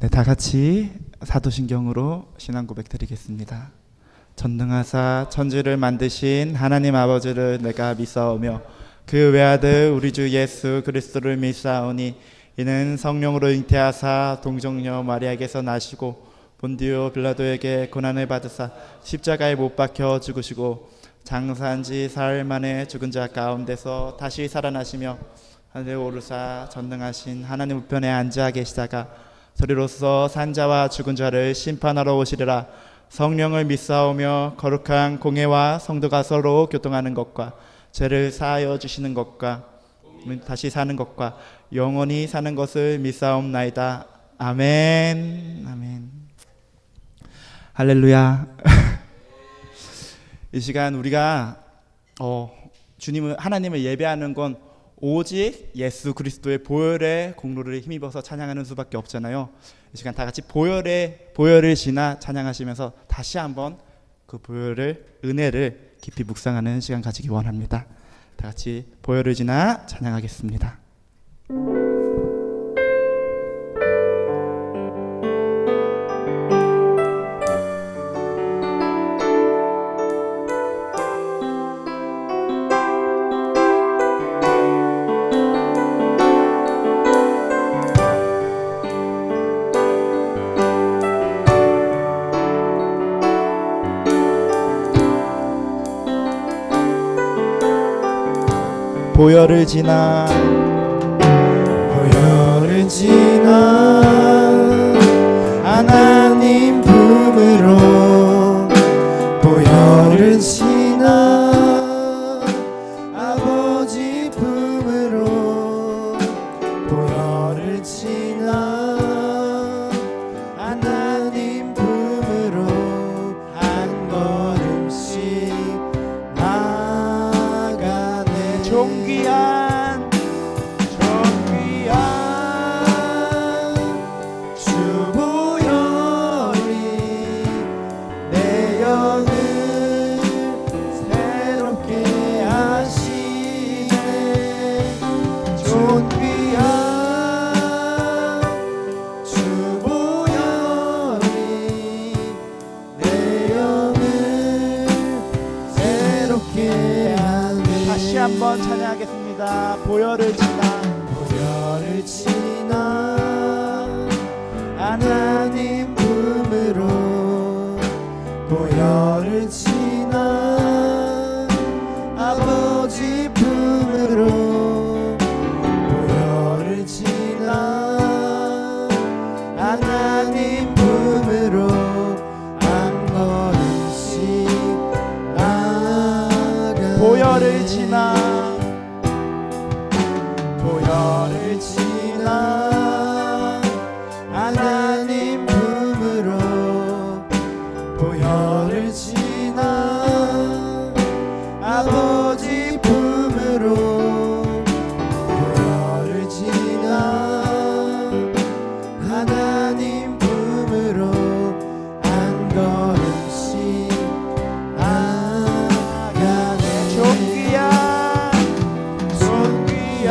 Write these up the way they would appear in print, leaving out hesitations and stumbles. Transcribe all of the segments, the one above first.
네, 다 같이 사도신경으로 신앙 고백 드리겠습니다. 전능하사 천지를 만드신 하나님 아버지를 내가 믿사오며 그 외아들 우리 주 예수 그리스도를 믿사오니 이는 성령으로 잉태하사 동정녀 마리아에게서 나시고 본디오 빌라도에게 고난을 받으사 십자가에 못 박혀 죽으시고 장사한 지 사흘 만에 죽은 자 가운데서 다시 살아나시며 하늘에 오르사 전능하신 하나님 우편에 앉아 계시다가 저리로서 산자와 죽은 자를 심판하러 오시리라. 성령을 믿사오며 거룩한 공회와 성도가 서로 교통하는 것과 죄를 사하여 주시는 것과 다시 사는 것과 영원히 사는 것을 믿사옵나이다. 아멘. 아멘. 할렐루야. 이 시간 우리가 주님을 하나님을 예배하는 건 오직 예수 그리스도의 보혈의 공로를 힘입어서 찬양하는 수밖에 없잖아요. 이 시간 다 같이 보혈을 지나 찬양하시면서 다시 한번 그 보혈을 은혜를 깊이 묵상하는 시간 가지기 원합니다. 다 같이 보혈을 지나 찬양하겠습니다. 보혈을 지나 하나님 품으로 보혈을 지나 아버지 품으로 보혈을 지나 하나님 품으로 한 걸음씩 나가네. 존귀한 주 보혈이 내 영을 새롭게 하시네. 존귀한 주 보혈이 내 영을 새롭게 하네. 다시 한번 찬양하겠습니다. 보혈을 지나 하나님 품으로 보혈을 지나 아버지 품으로 보혈을 지나 하나님 품으로 한 걸음씩 나가. 보혈을 지나 보혈을 지나 하나님 품으로 보혈을 지나 아버지 품으로 보혈을 지나 하나님 품으로 한 걸음씩 나가네. 존귀한 주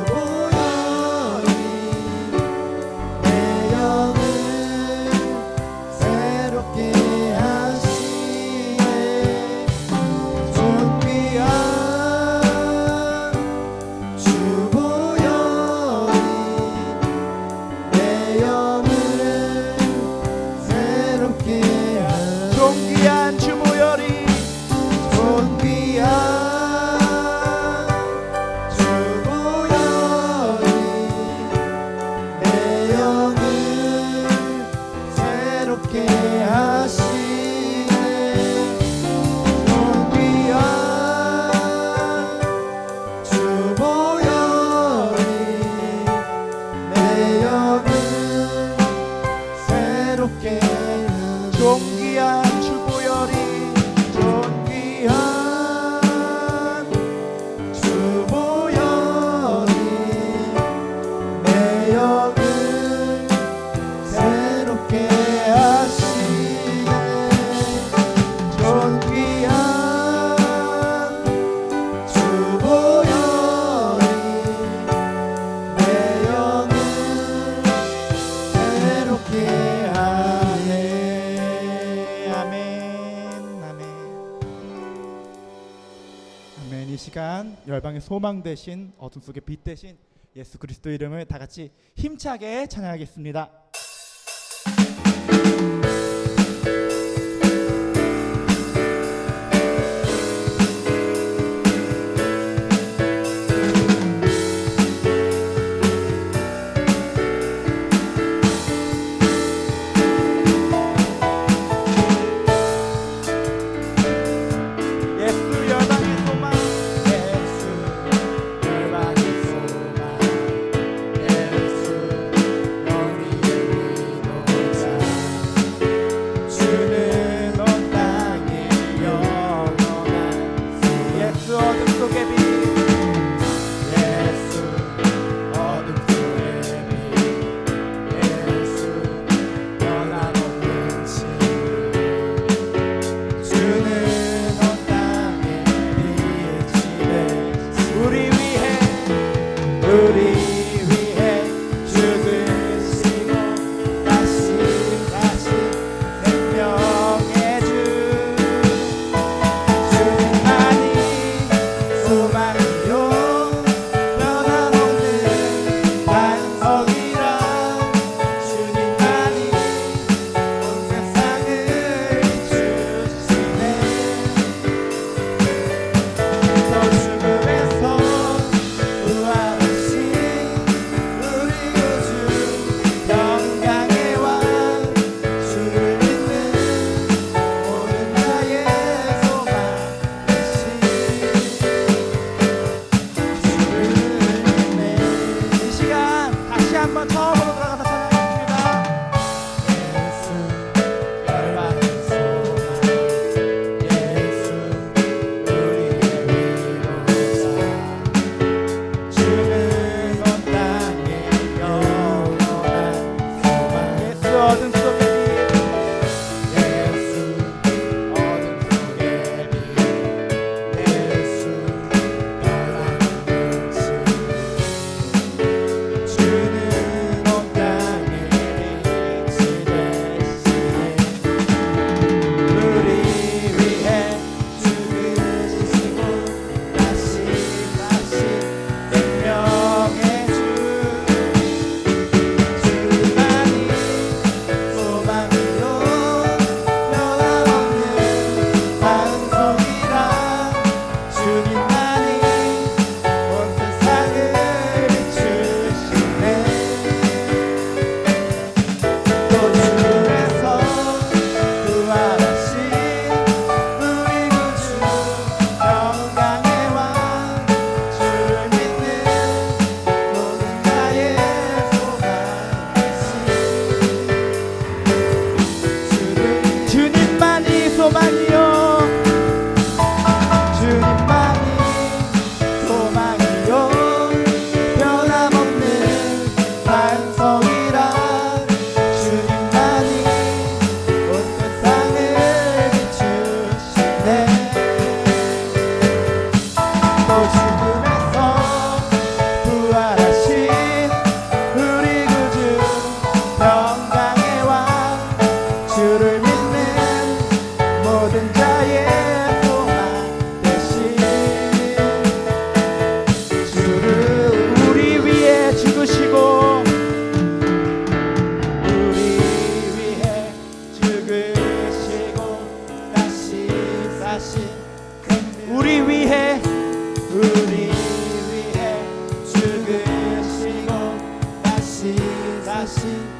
보혈이 내 영을 새롭게 하시네. 존귀한 주 보혈이 내 영을 새롭게 하시네. 존귀한 주보혈이 존귀한 주 보혈이 내 영을 새롭게 하시네. 존귀한 주 보혈이 내 영을 새롭게 하시네. 존귀한 주보혈이 존귀한 주 보혈이 내 영을 새롭게 하시네. 존귀한 주 보혈이 내 영을 시간 열방의 소망 대신 어둠 속의 빛 대신 예수 그리스도 이름을 다 같이 힘차게 찬양하겠습니다.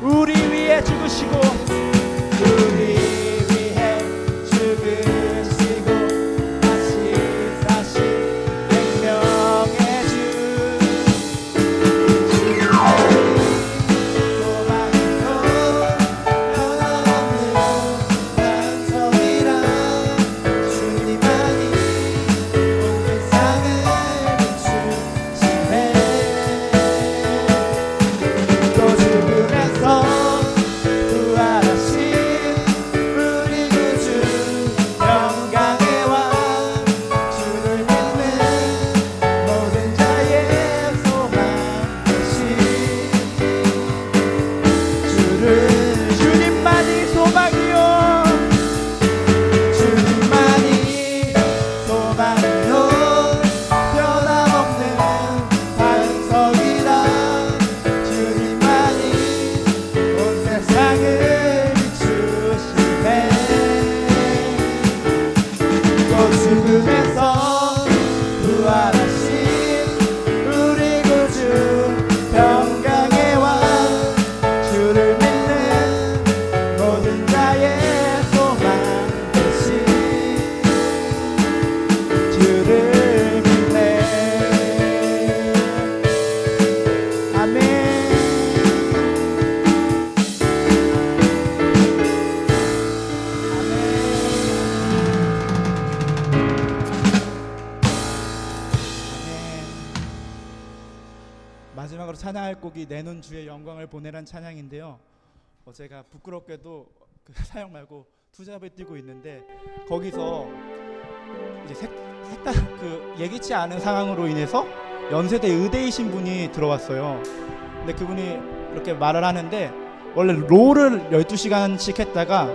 우리 위해 죽으시고 우리 위해 죽으시고 다시 사신 생명의 주 소망이요 변함없는 완성이라 주님만이 온 세상을 비추시네 또 죽음에서 부활하신 찬양할 곡이 내눈 주의 영광을 보내란 찬양인데요. 제가 부끄럽게도 그 사역 말고 투잡을 뛰고 있는데 거기서 이제 색다른 그 예기치 않은 상황으로 인해서 연세대 의대이신 분이 들어왔어요. 근데 그분이 이렇게 말을 하는데 원래 롤을 12시간씩 했다가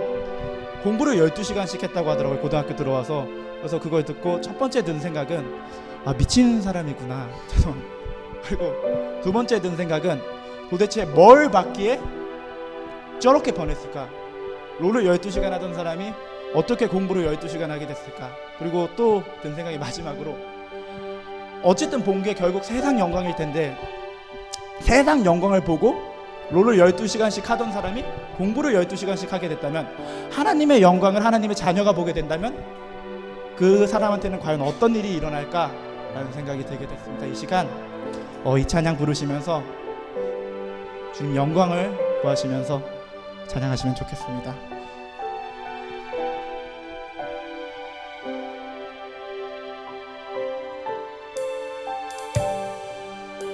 공부를 12시간씩 했다고 하더라고요. 고등학교 들어와서. 그래서 그걸 듣고 첫 번째 든 생각은 미친 사람이구나. 죄송합니다. 그리고 두 번째 든 생각은 도대체 뭘 받기에 저렇게 변했을까? 롤을 12시간 하던 사람이 어떻게 공부를 12시간 하게 됐을까? 그리고 또 든 생각이 마지막으로 어쨌든 본 게 결국 세상 영광일 텐데 세상 영광을 보고 롤을 12시간씩 하던 사람이 공부를 12시간씩 하게 됐다면 하나님의 영광을 하나님의 자녀가 보게 된다면 그 사람한테는 과연 어떤 일이 일어날까? 라는 생각이 들게 됐습니다. 이 시간 이 찬양 부르시면서 주님 영광을 구하시면서 찬양하시면 좋겠습니다.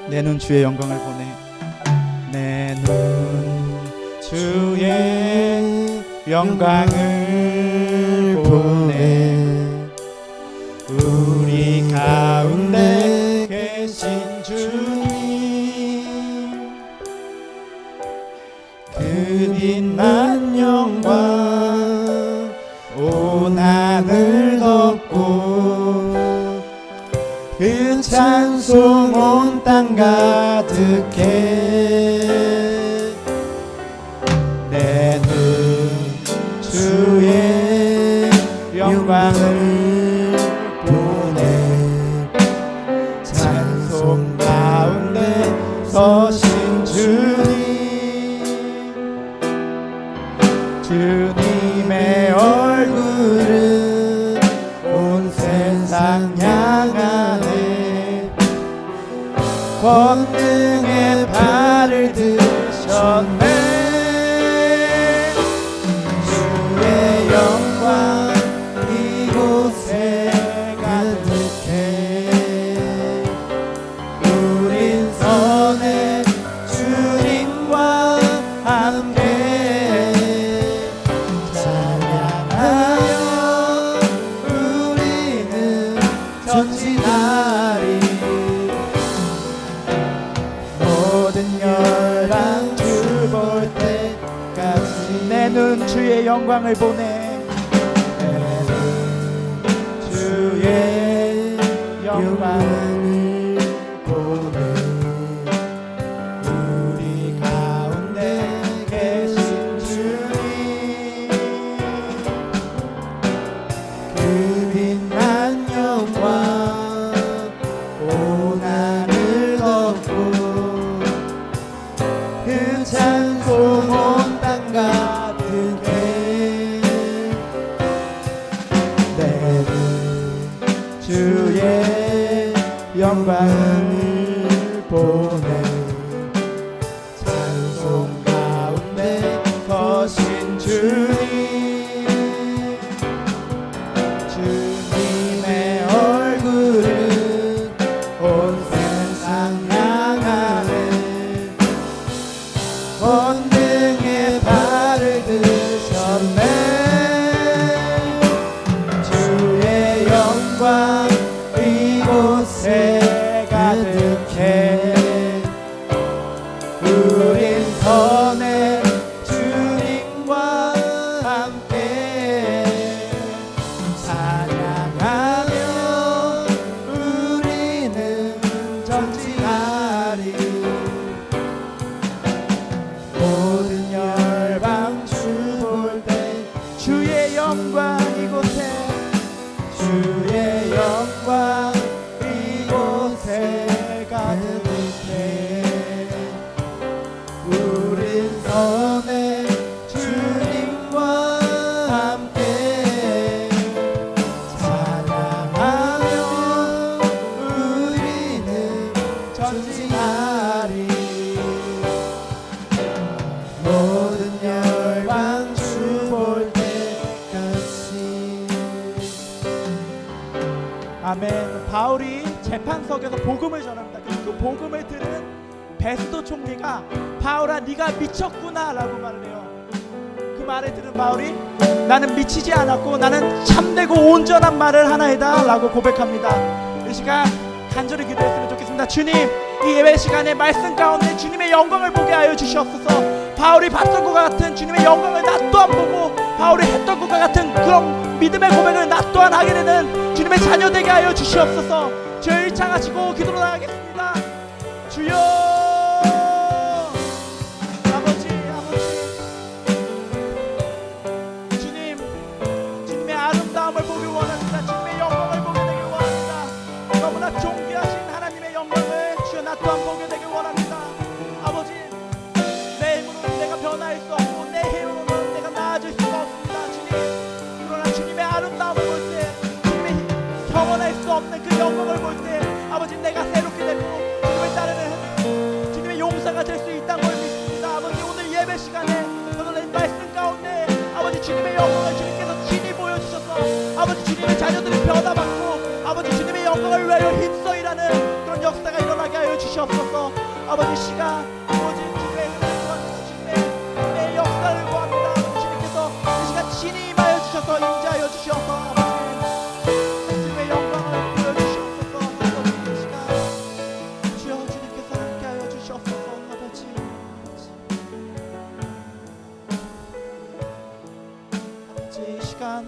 내 눈 주의 영광을 보내. 내 눈 주의 영광을 보내. 우리 가운데 계신 주님 그 빛난 영광 온 하늘 덮고 그 찬송 온 땅 가득해. 내 눈 주의 영광을 보내. 찬송 가운데 서신 주님 주님의 얼굴은 온 세상 향하네. 권능의 발을 드셨네. 주의 영광 이곳에 가득해. 우린 선의 주님과 함께 찬양하여 우리는 전진하리. 모든 열방 주 볼 때까지 내 눈 주의 영광을 보내. 내 눈 주의 영광을 보내. 우리 가운데 계신 주님 그 빛난 영광 온 하늘 덮고 그 찬송 온 땅 가득해. 내 눈 주의 영광을 보내. 찬송 가운데 거신 주님 주님의 얼굴은 온 세상 향하네. 권능의 발을 드셨네. 주의 영광 이곳에 가득해. 우린 선의 주님과 함께 찬양하며 우리는 전진하리. 모든 열방 주 볼 때 주의 영광 이곳에 주의 영광 이곳에 가득해. 우린 선의 주님과 함께 찬양하며 우리는 전진하리. 모든 열방 주 볼 때까지. 아멘. 바울이 재판석에서 복음을 전합니다. 그 복음을 들은 베스도 바울아 바울아 네가 미쳤구나 라고 말을 해요. 그 말을 들은 바울이 나는 미치지 않았고 나는 참되고 온전한 말을 하나이다 라고 고백합니다. 이 시간 간절히 기도했으면 좋겠습니다. 주님, 이 예배 시간에 말씀 가운데 주님의 영광을 보게 하여 주시옵소서. 바울이 봤던 것 같은 주님의 영광을 나 또한 보고 바울이 했던 것과 같은 그런 믿음의 고백을 나 또한 하게 되는 주님의 자녀 되게 하여 주시옵소서. 주여 일창하시고 기도로 나가겠습니다. 주여 아버지 주님의 아름다움을 보기 원합니다. 주님의 영광을 보게 되길 원합니다. 너무나 존귀하신 하나님의 영광을 주여 나 또한 보게 되길 원합니다. 아버지 내 힘으로는 내가 변화할 수 없고 내 힘으로는 내가 나아질 수가 없습니다. 주님, 그러나 주님의 아름다움을 볼 때 주님의 경험할 수 없는 그 영광을 볼 때 아버지 내가 새롭게 되고 주님을 따르는 주님의 용사가 될 수 있다는 걸 믿습니다. 아버지 오늘 예배 시간에 오늘 말씀 가운데 아버지 주님의 영광을 주님께서 친히 보여주셔서 아버지 주님의 자녀들이 변화받고 아버지 주님의 영광을 위하여 힘써 일하는 그런 역사가 일어나게 하여 주시옵소서. 아버지 시간 오직 주님의 주님의 역사를 구합니다. 아버지 주님께서 이 시간 친히 임하여 주셔서 임재하여 주셔서 아버지 주님의 영광을 보여주시옵소서. 아버지 이 시간 주여 주님께서 함께하여 주시옵소서. 아버지 이 시간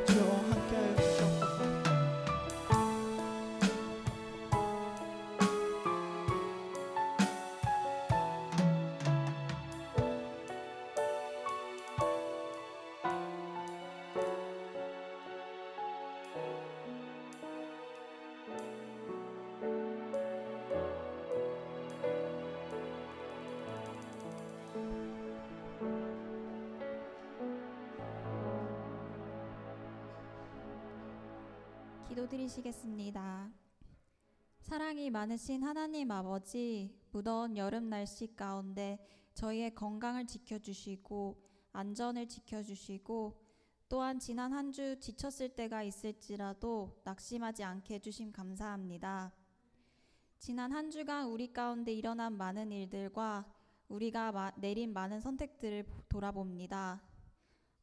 주여 함께하여 주시옵소서. 기도드리시겠습니다. 사랑이 많으신 하나님 아버지, 무더운 여름 날씨 가운데 저희의 건강을 지켜주시고 안전을 지켜주시고 또한 지난 한 주 지쳤을 때가 있을지라도 낙심하지 않게 해주심 감사합니다. 지난 한 주간 우리 가운데 일어난 많은 일들과 우리가 내린 많은 선택들을 돌아봅니다.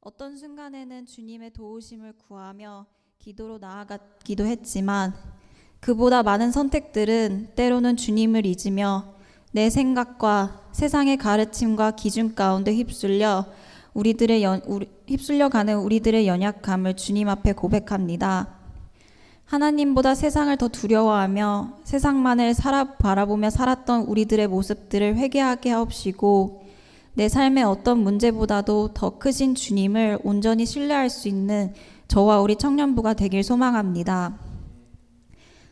어떤 순간에는 주님의 도우심을 구하며 기도로 나아가기도 했지만 그보다 많은 선택들은 때로는 주님을 잊으며 내 생각과 세상의 가르침과 기준 가운데 휩쓸려가는 우리들의 연약함을 주님 앞에 고백합니다. 하나님보다 세상을 더 두려워하며 세상만을 바라보며 살았던 우리들의 모습들을 회개하게 하옵시고 내 삶의 어떤 문제보다도 더 크신 주님을 온전히 신뢰할 수 있는 저와 우리 청년부가 되길 소망합니다.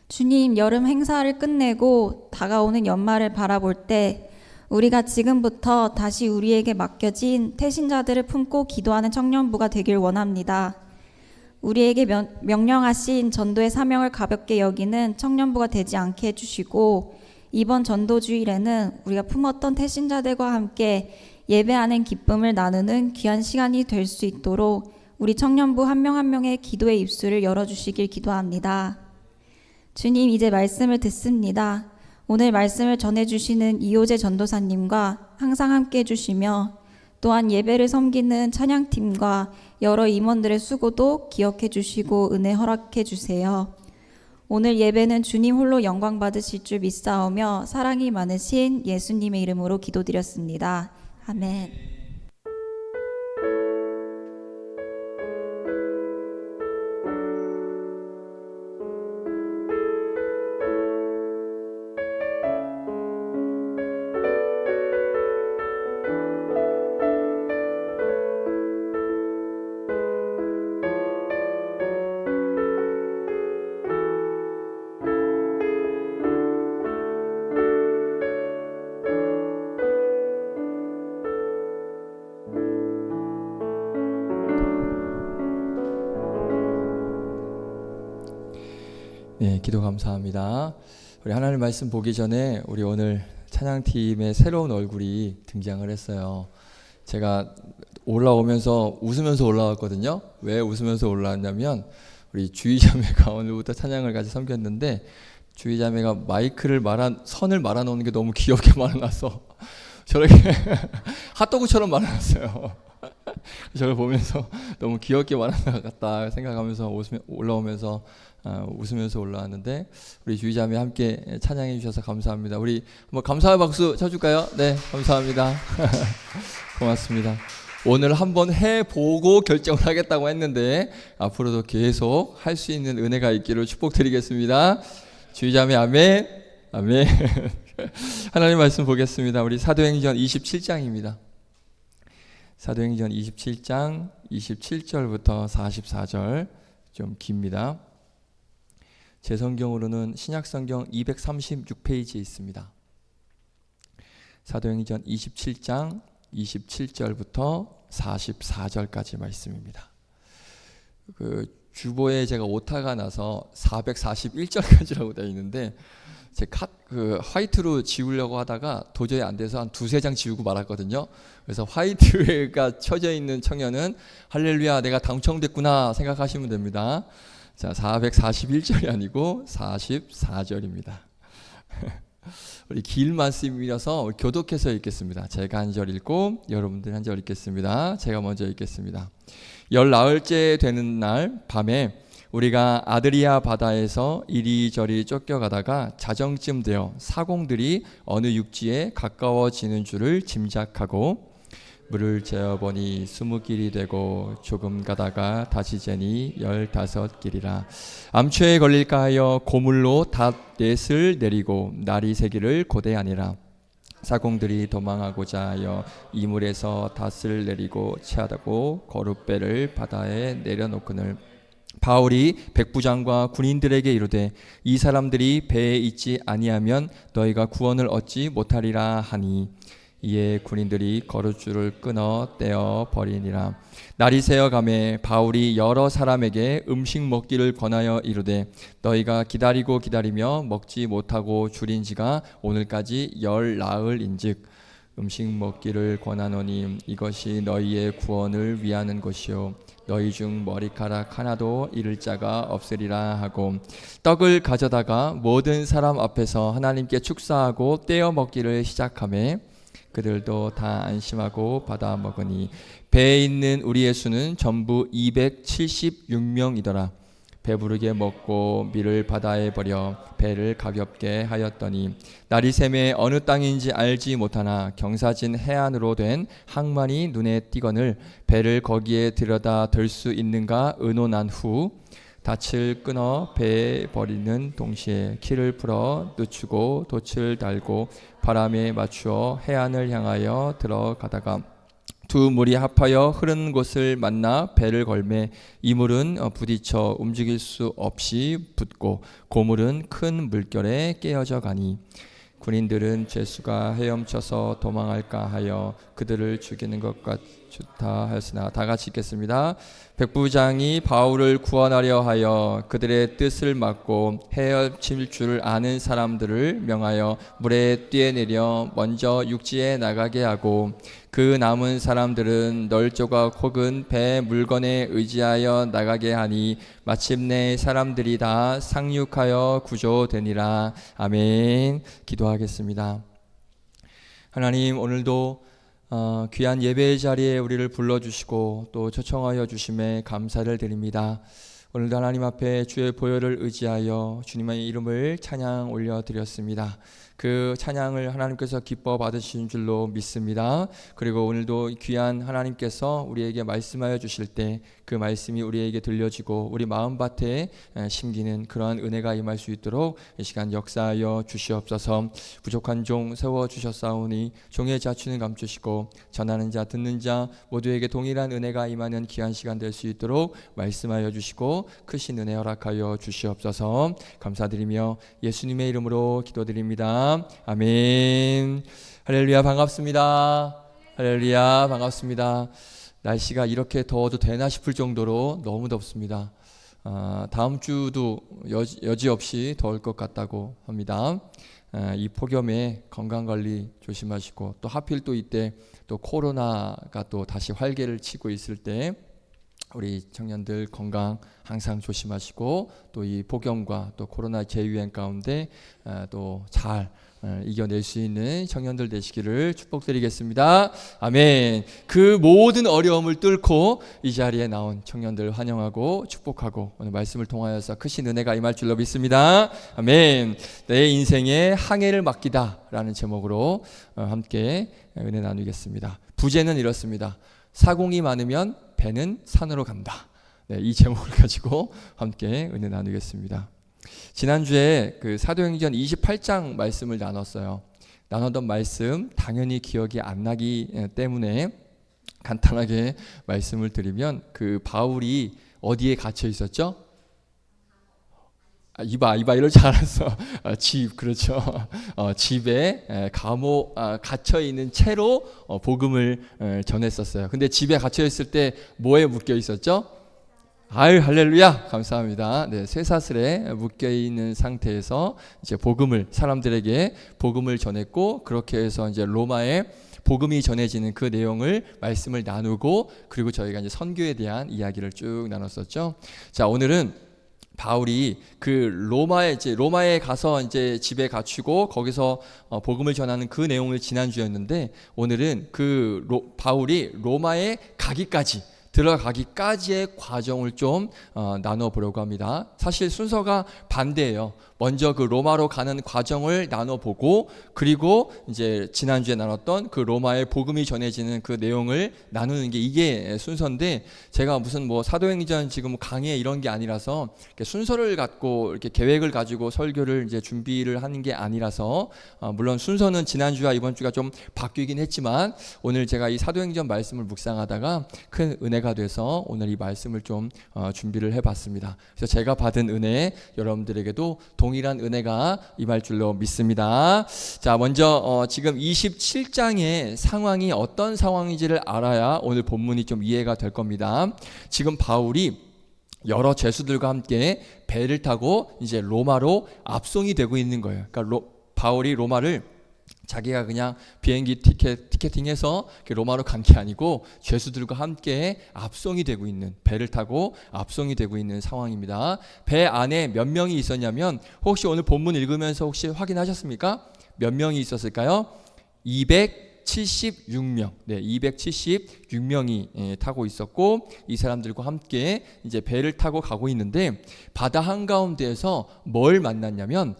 주님, 여름 행사를 끝내고 다가오는 연말을 바라볼 때 우리가 지금부터 다시 우리에게 맡겨진 태신자들을 품고 기도하는 청년부가 되길 원합니다. 우리에게 명령하신 전도의 사명을 가볍게 여기는 청년부가 되지 않게 해주시고 이번 전도주일에는 우리가 품었던 태신자들과 함께 예배하는 기쁨을 나누는 귀한 시간이 될 수 있도록 우리 청년부 한 명 한 명의 기도의 입술을 열어주시길 기도합니다. 주님, 이제 말씀을 듣습니다. 오늘 말씀을 전해주시는 이호재 전도사님과 항상 함께 해주시며 또한 예배를 섬기는 찬양팀과 여러 임원들의 수고도 기억해 주시고 은혜 허락해 주세요. 오늘 예배는 주님 홀로 영광 받으실 줄 믿사오며 사랑이 많으신 예수님의 이름으로 기도드렸습니다. 아멘. 네, 기도 감사합니다. 우리 하나님 말씀 보기 전에 우리 오늘 찬양팀의 새로운 얼굴이 등장을 했어요. 제가 올라오면서 웃으면서 올라왔거든요. 왜 웃으면서 올라왔냐면 우리 주의자매가 오늘부터 찬양을 같이 섬겼는데 주의자매가 마이크를 선을 말아놓는 게 너무 귀엽게 말아놔서 저렇게 핫도그처럼 말아놨어요. 저를 보면서 너무 귀엽게 말한 것 같다 생각하면서 올라오면서 웃으면서 올라왔는데, 우리 주의자매 함께 찬양해 주셔서 감사합니다. 우리 한번 감사의 박수 쳐줄까요? 네, 감사합니다. 고맙습니다. 오늘 한번 해보고 결정을 하겠다고 했는데 앞으로도 계속 할 수 있는 은혜가 있기를 축복드리겠습니다. 주의자매 아멘. 아멘. 하나님 말씀 보겠습니다. 우리 사도행전 27장입니다. 사도행전 27장 27절부터 44절, 좀 깁니다. 제 성경으로는 신약성경 236페이지에 있습니다. 사도행전 27장 27절부터 44절까지 말씀입니다. 그 주보에 제가 오타가 나서 441절까지라고 되어 있는데, 제 화이트로 지우려고 하다가 도저히 안 돼서 한 두세 장 지우고 말았거든요. 그래서 화이트가 쳐져 있는 청년은 할렐루야 내가 당첨됐구나 생각하시면 됩니다. 자, 441절이 아니고 44절입니다. 우리 길 말씀이라서 교독해서 읽겠습니다. 제가 한 절 읽고 여러분들 한 절 읽겠습니다. 제가 먼저 읽겠습니다. 14일째 되는 날 밤에 우리가 아드리아 바다에서 이리저리 쫓겨가다가 자정쯤 되어 사공들이 어느 육지에 가까워지는 줄을 짐작하고 물을 재어보니 20길이 되고 조금 가다가 다시 재니 15길이라. 암초에 걸릴까 하여 고물로 닷 넷을 내리고 날이 새기를 고대하니라. 사공들이 도망하고자 하여 이물에서 닷을 내리고 채하다고 거룻배를 바다에 내려놓거늘 바울이 백부장과 군인들에게 이르되 이 사람들이 배에 있지 아니하면 너희가 구원을 얻지 못하리라 하니, 이에 군인들이 거룻줄을 끊어 떼어 버리니라. 날이 새어가매 바울이 여러 사람에게 음식 먹기를 권하여 이르되 너희가 기다리며 먹지 못하고 줄인 지가 오늘까지 10나흘인즉 음식 먹기를 권하노니 이것이 너희의 구원을 위하는 것이요 너희 중 머리카락 하나도 잃을 자가 없으리라 하고, 떡을 가져다가 모든 사람 앞에서 하나님께 축사하고 떼어 먹기를 시작하매 그들도 다 안심하고 받아 먹으니 배에 있는 우리의 수는 전부 276명이더라. 배부르게 먹고 밀을 바다에 버려 배를 가볍게 하였더니 날이 새매 어느 땅인지 알지 못하나 경사진 해안으로 된 항만이 눈에 띄거늘 배를 거기에 들여다 들 수 있는가 의논한 후 닻을 끊어 배에 버리는 동시에 키를 풀어 늦추고 돛을 달고 바람에 맞추어 해안을 향하여 들어가다가 두 물이 합하여 흐르는 곳을 만나 배를 걸매 이 물은 부딪혀 움직일 수 없이 붙고 고물은 큰 물결에 깨어져 가니 군인들은 죄수가 헤엄쳐서 도망할까 하여 그들을 죽이는 것 같다 하였으나, 다 같이 읽겠습니다. 백부장이 바울을 구원하려 하여 그들의 뜻을 막고 헤엄칠 줄 아는 사람들을 명하여 물에 뛰어내려 먼저 육지에 나가게 하고 그 남은 사람들은 널조각 혹은 배 물건에 의지하여 나가게 하니 마침내 사람들이 다 상륙하여 구조되니라. 아멘. 기도하겠습니다. 하나님, 오늘도 귀한 예배의 자리에 우리를 불러주시고 또 초청하여 주심에 감사를 드립니다. 오늘도 하나님 앞에 주의 보혈을 의지하여 주님의 이름을 찬양 올려드렸습니다. 그 찬양을 하나님께서 기뻐 받으신 줄로 믿습니다. 그리고 오늘도 귀한 하나님께서 우리에게 말씀하여 주실 때 그 말씀이 우리에게 들려지고 우리 마음밭에 심기는 그러한 은혜가 임할 수 있도록 이 시간 역사하여 주시옵소서. 부족한 종 세워주셨사오니 종의 자취는 감추시고 전하는 자 듣는 자 모두에게 동일한 은혜가 임하는 귀한 시간 될 수 있도록 말씀하여 주시고 크신 은혜 허락하여 주시옵소서. 감사드리며 예수님의 이름으로 기도드립니다. 아멘. 할렐루야, 반갑습니다. 할렐루야, 반갑습니다. 날씨가 이렇게 더워도 되나 싶을 정도로 너무 덥습니다. 다음 주도 여지없이 더울 것 같다고 합니다. 이 폭염에 건강관리 조심하시고, 또 하필 또 이때 또 코로나가 또 다시 활개를 치고 있을 때 우리 청년들 건강 항상 조심하시고 또 이 폭염과 또 코로나 재유행 가운데 또 잘 이겨낼 수 있는 청년들 되시기를 축복드리겠습니다. 아멘. 그 모든 어려움을 뚫고 이 자리에 나온 청년들 환영하고 축복하고 오늘 말씀을 통하여서 크신 은혜가 임할 줄로 믿습니다. 아멘. 내 인생의 항해를 맡기다라는 제목으로 함께 은혜 나누겠습니다. 부제는 이렇습니다. 사공이 많으면 배는 산으로 간다. 네, 이 제목을 가지고 함께 은혜 나누겠습니다. 지난주에 그 사도행전 28장 말씀을 나눴어요. 나눴던 말씀 당연히 기억이 안 나기 때문에 간단하게 말씀을 드리면 그 바울이 어디에 갇혀 있었죠? 이봐 이럴 줄 알았어. 집, 그렇죠. 집에 감옥 갇혀 있는 채로 복음을 전했었어요. 근데 집에 갇혀 있을 때 뭐에 묶여 있었죠? 아유, 할렐루야, 감사합니다. 네, 쇠사슬에 묶여 있는 상태에서 이제 사람들에게 복음을 전했고, 그렇게 해서 이제 로마에 복음이 전해지는 그 내용을 말씀을 나누고, 그리고 저희가 이제 선교에 대한 이야기를 쭉 나눴었죠. 자, 오늘은 바울이 그 로마에 가서 이제 집에 갇히고 거기서 복음을 전하는 그 내용을 지난주였는데, 오늘은 바울이 로마에 들어가기까지의 과정을 좀 나눠보려고 합니다. 사실 순서가 반대예요. 먼저 그 로마로 가는 과정을 나눠보고, 그리고 이제 지난주에 나눴던 그 로마의 복음이 전해지는 그 내용을 나누는 게 이게 순서인데, 제가 무슨 뭐 사도행전 지금 강의 이런 게 아니라서 이렇게 순서를 갖고 이렇게 계획을 가지고 설교를 이제 준비를 하는 게 아니라서, 물론 순서는 지난주와 이번 주가 좀 바뀌긴 했지만, 오늘 제가 이 사도행전 말씀을 묵상하다가 큰 은혜가 돼서 오늘 이 말씀을 좀 준비를 해봤습니다. 그래서 제가 받은 은혜 여러분들에게도 동일한 은혜가 임할 줄로 믿습니다. 자, 먼저 지금 27장의 상황이 어떤 상황인지를 알아야 오늘 본문이 좀 이해가 될 겁니다. 지금 바울이 여러 죄수들과 함께 배를 타고 이제 로마로 압송이 되고 있는 거예요. 그러니까 바울이 로마를 자기가 그냥 비행기 티켓팅해서 로마로 간 게 아니고 죄수들과 함께 압송이 되고 있는, 배를 타고 압송이 되고 있는 상황입니다. 배 안에 몇 명이 있었냐면, 혹시 오늘 본문 읽으면서 혹시 확인하셨습니까? 몇 명이 있었을까요? 276명. 네, 276명이 타고 있었고, 이 사람들과 함께 이제 배를 타고 가고 있는데, 바다 한가운데에서 뭘 만났냐면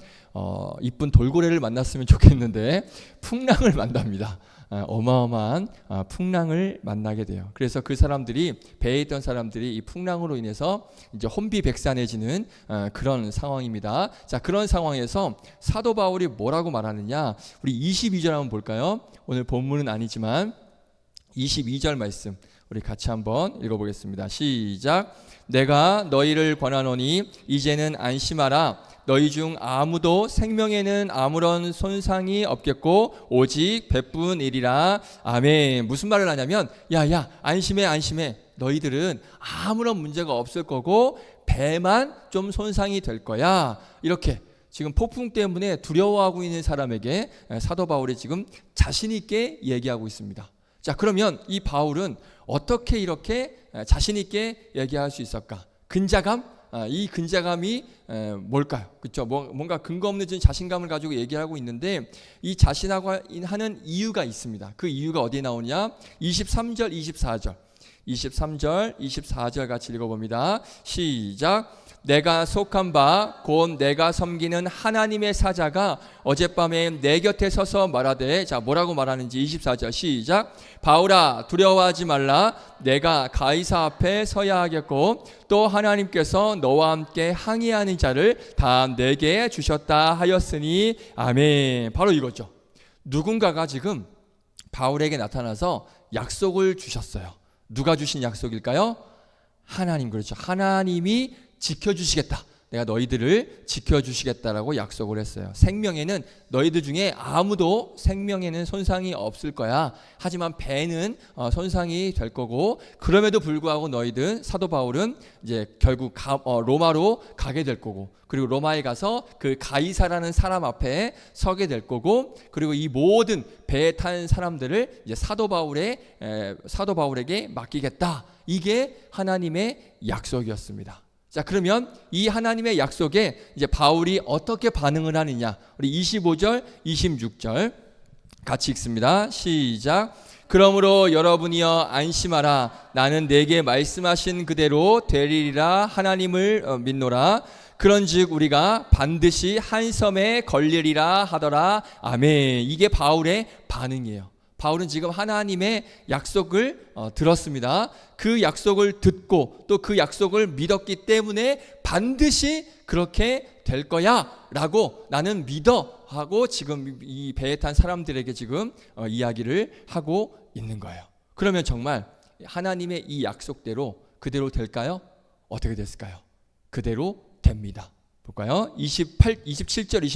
이쁜 돌고래를 만났으면 좋겠는데 풍랑을 만납니다. 어마어마한 풍랑을 만나게 돼요. 그래서 그 사람들이, 배에 있던 사람들이 이 풍랑으로 인해서 이제 혼비백산해지는 그런 상황입니다. 자, 그런 상황에서 사도 바울이 뭐라고 말하느냐, 우리 22절 한번 볼까요? 오늘 본문은 아니지만 22절 말씀 우리 같이 한번 읽어보겠습니다. 시작. 내가 너희를 권하노니 이제는 안심하라. 너희 중 아무도 생명에는 아무런 손상이 없겠고 오직 배뿐이리라. 아멘. 무슨 말을 하냐면, 야 안심해. 너희들은 아무런 문제가 없을 거고 배만 좀 손상이 될 거야. 이렇게 지금 폭풍 때문에 두려워하고 있는 사람에게 사도 바울이 지금 자신 있게 얘기하고 있습니다. 자, 그러면 이 바울은 어떻게 이렇게 자신 있게 얘기할 수 있을까? 이 근자감이 뭘까요? 그렇죠? 뭔가 근거 없는 자신감을 가지고 얘기하고 있는데, 이 자신하고 하는 이유가 있습니다. 그 이유가 어디에 나오냐? 23절, 24절 같이 읽어봅니다. 시작. 내가 속한 바 곧 내가 섬기는 하나님의 사자가 어젯밤에 내 곁에 서서 말하되, 자, 뭐라고 말하는지 24절 시작. 바울아, 두려워하지 말라. 내가 가이사 앞에 서야 하겠고 또 하나님께서 너와 함께 항의하는 자를 다 내게 주셨다 하였으니. 아멘. 바로 이거죠. 누군가가 지금 바울에게 나타나서 약속을 주셨어요. 누가 주신 약속일까요? 하나님. 그렇죠. 하나님이 지켜주시겠다. 내가 너희들을 지켜주시겠다라고 약속을 했어요. 생명에는 너희들 중에 아무도 생명에는 손상이 없을 거야. 하지만 배는 손상이 될 거고, 그럼에도 불구하고 너희들, 사도 바울은 이제 결국 로마로 가게 될 거고, 그리고 로마에 가서 그 가이사라는 사람 앞에 서게 될 거고, 그리고 이 모든 배에 탄 사람들을 이제 사도 바울에게 맡기겠다. 이게 하나님의 약속이었습니다. 자, 그러면 이 하나님의 약속에 이제 바울이 어떻게 반응을 하느냐? 우리 25절, 26절 같이 읽습니다. 시작. 그러므로 여러분이여 안심하라. 나는 내게 말씀하신 그대로 되리리라 하나님을 믿노라. 그런즉 우리가 반드시 한 섬에 걸리리라 하더라. 아멘. 이게 바울의 반응이에요. 바울은 지금 하나님의 약속을 들었습니다. 그 약속을 듣고 또 그 약속을 믿었기 때문에 반드시 그렇게 될 거야 라고 나는 믿어 하고 지금 이 배에 탄 사람들에게 지금 이야기를 하고 있는 거예요. 그러면 정말 하나님의 이 약속대로 그대로 될까요? 어떻게 됐을까요? 그대로 됩니다. 볼까요? 27절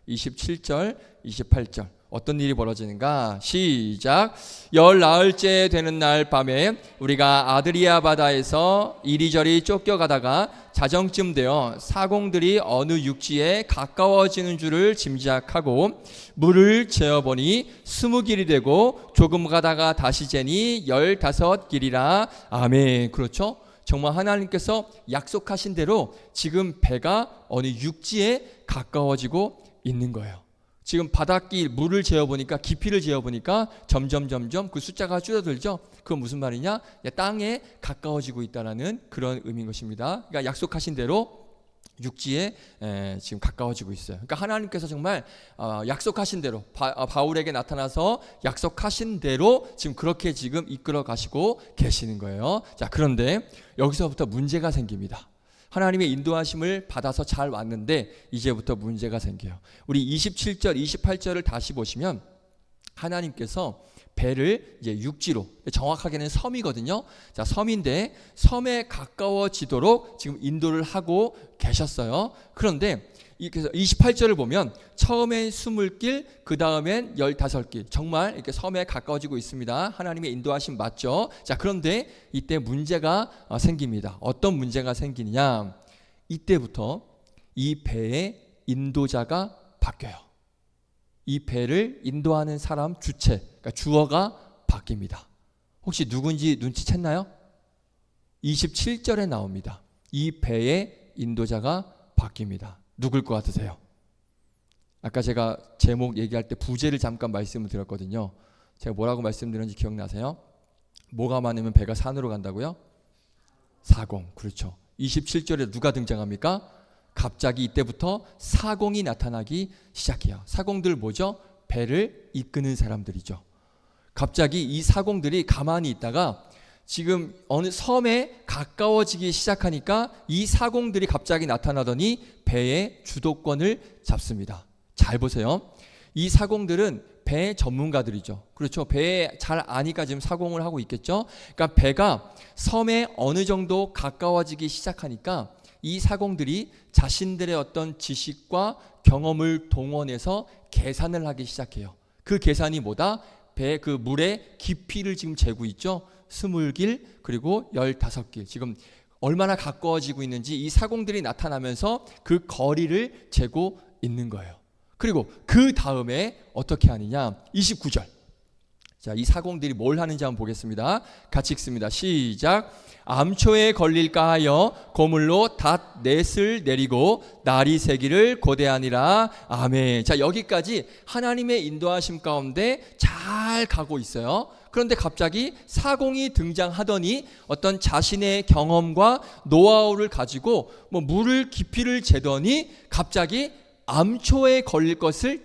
28절 어떤 일이 벌어지는가? 시작. 열 나흘째 되는 날 밤에 우리가 아드리아 바다에서 이리저리 쫓겨가다가 자정쯤 되어 사공들이 어느 육지에 가까워지는 줄을 짐작하고 물을 재어보니 20길이 되고 조금 가다가 다시 재니 15길이라. 아멘. 그렇죠? 정말 하나님께서 약속하신 대로 지금 배가 어느 육지에 가까워지고 있는 거예요. 지금 바닷길 물을 재어보니까, 깊이를 재어보니까 점점 그 숫자가 줄어들죠. 그건 무슨 말이냐? 땅에 가까워지고 있다는 그런 의미인 것입니다. 그러니까 약속하신 대로 육지에 지금 가까워지고 있어요. 그러니까 하나님께서 정말 약속하신 대로 바울에게 나타나서 약속하신 대로 지금 그렇게 지금 이끌어 가시고 계시는 거예요. 자, 그런데 여기서부터 문제가 생깁니다. 하나님의 인도하심을 받아서 잘 왔는데 이제부터 문제가 생겨요. 우리 27절, 28절을 다시 보시면 하나님께서 배를 이제 육지로, 정확하게는 섬이거든요. 자, 섬인데 섬에 가까워지도록 지금 인도를 하고 계셨어요. 그런데 그래서 28절을 보면 처음엔 20길, 그 다음엔 15길, 정말 이렇게 섬에 가까워지고 있습니다. 하나님의 인도하심 맞죠? 자, 그런데 이때 문제가 생깁니다. 어떤 문제가 생기느냐? 이때부터 이 배의 인도자가 바뀌어요. 이 배를 인도하는 사람 주체, 그러니까 주어가 바뀝니다. 혹시 누군지 눈치챘나요? 27절에 나옵니다. 이 배의 인도자가 바뀝니다. 누굴 것 같으세요? 아까 제가 제목 얘기할 때 부제를 잠깐 말씀을 드렸거든요. 제가 뭐라고 말씀드렸는지 기억나세요? 뭐가 많으면 배가 산으로 간다고요? 사공. 그렇죠. 27절에 누가 등장합니까? 갑자기 이때부터 사공이 나타나기 시작해요. 사공들 뭐죠? 배를 이끄는 사람들이죠. 갑자기 이 사공들이 가만히 있다가 지금 어느 섬에 가까워지기 시작하니까 이 사공들이 갑자기 나타나더니 배의 주도권을 잡습니다. 잘 보세요. 이 사공들은 배 전문가들이죠. 그렇죠. 배에 잘 아니까 지금 사공을 하고 있겠죠. 그러니까 배가 섬에 어느 정도 가까워지기 시작하니까 이 사공들이 자신들의 어떤 지식과 경험을 동원해서 계산을 하기 시작해요. 그 계산이 뭐다? 배 그 물의 깊이를 지금 재고 있죠. 20길 그리고 15길. 지금 얼마나 가까워지고 있는지 이 사공들이 나타나면서 그 거리를 재고 있는 거예요. 그리고 그 다음에 어떻게 하느냐? 29절. 자, 이 사공들이 뭘 하는지 한번 보겠습니다. 같이 읽습니다. 시작. 암초에 걸릴까 하여 고물로 닷 넷을 내리고 날이 새기를 고대하니라. 아멘. 자, 여기까지 하나님의 인도하심 가운데 잘 가고 있어요. 그런데 갑자기 사공이 등장하더니 어떤 자신의 경험과 노하우를 가지고 물을 깊이를 재더니 갑자기 암초에 걸릴 것을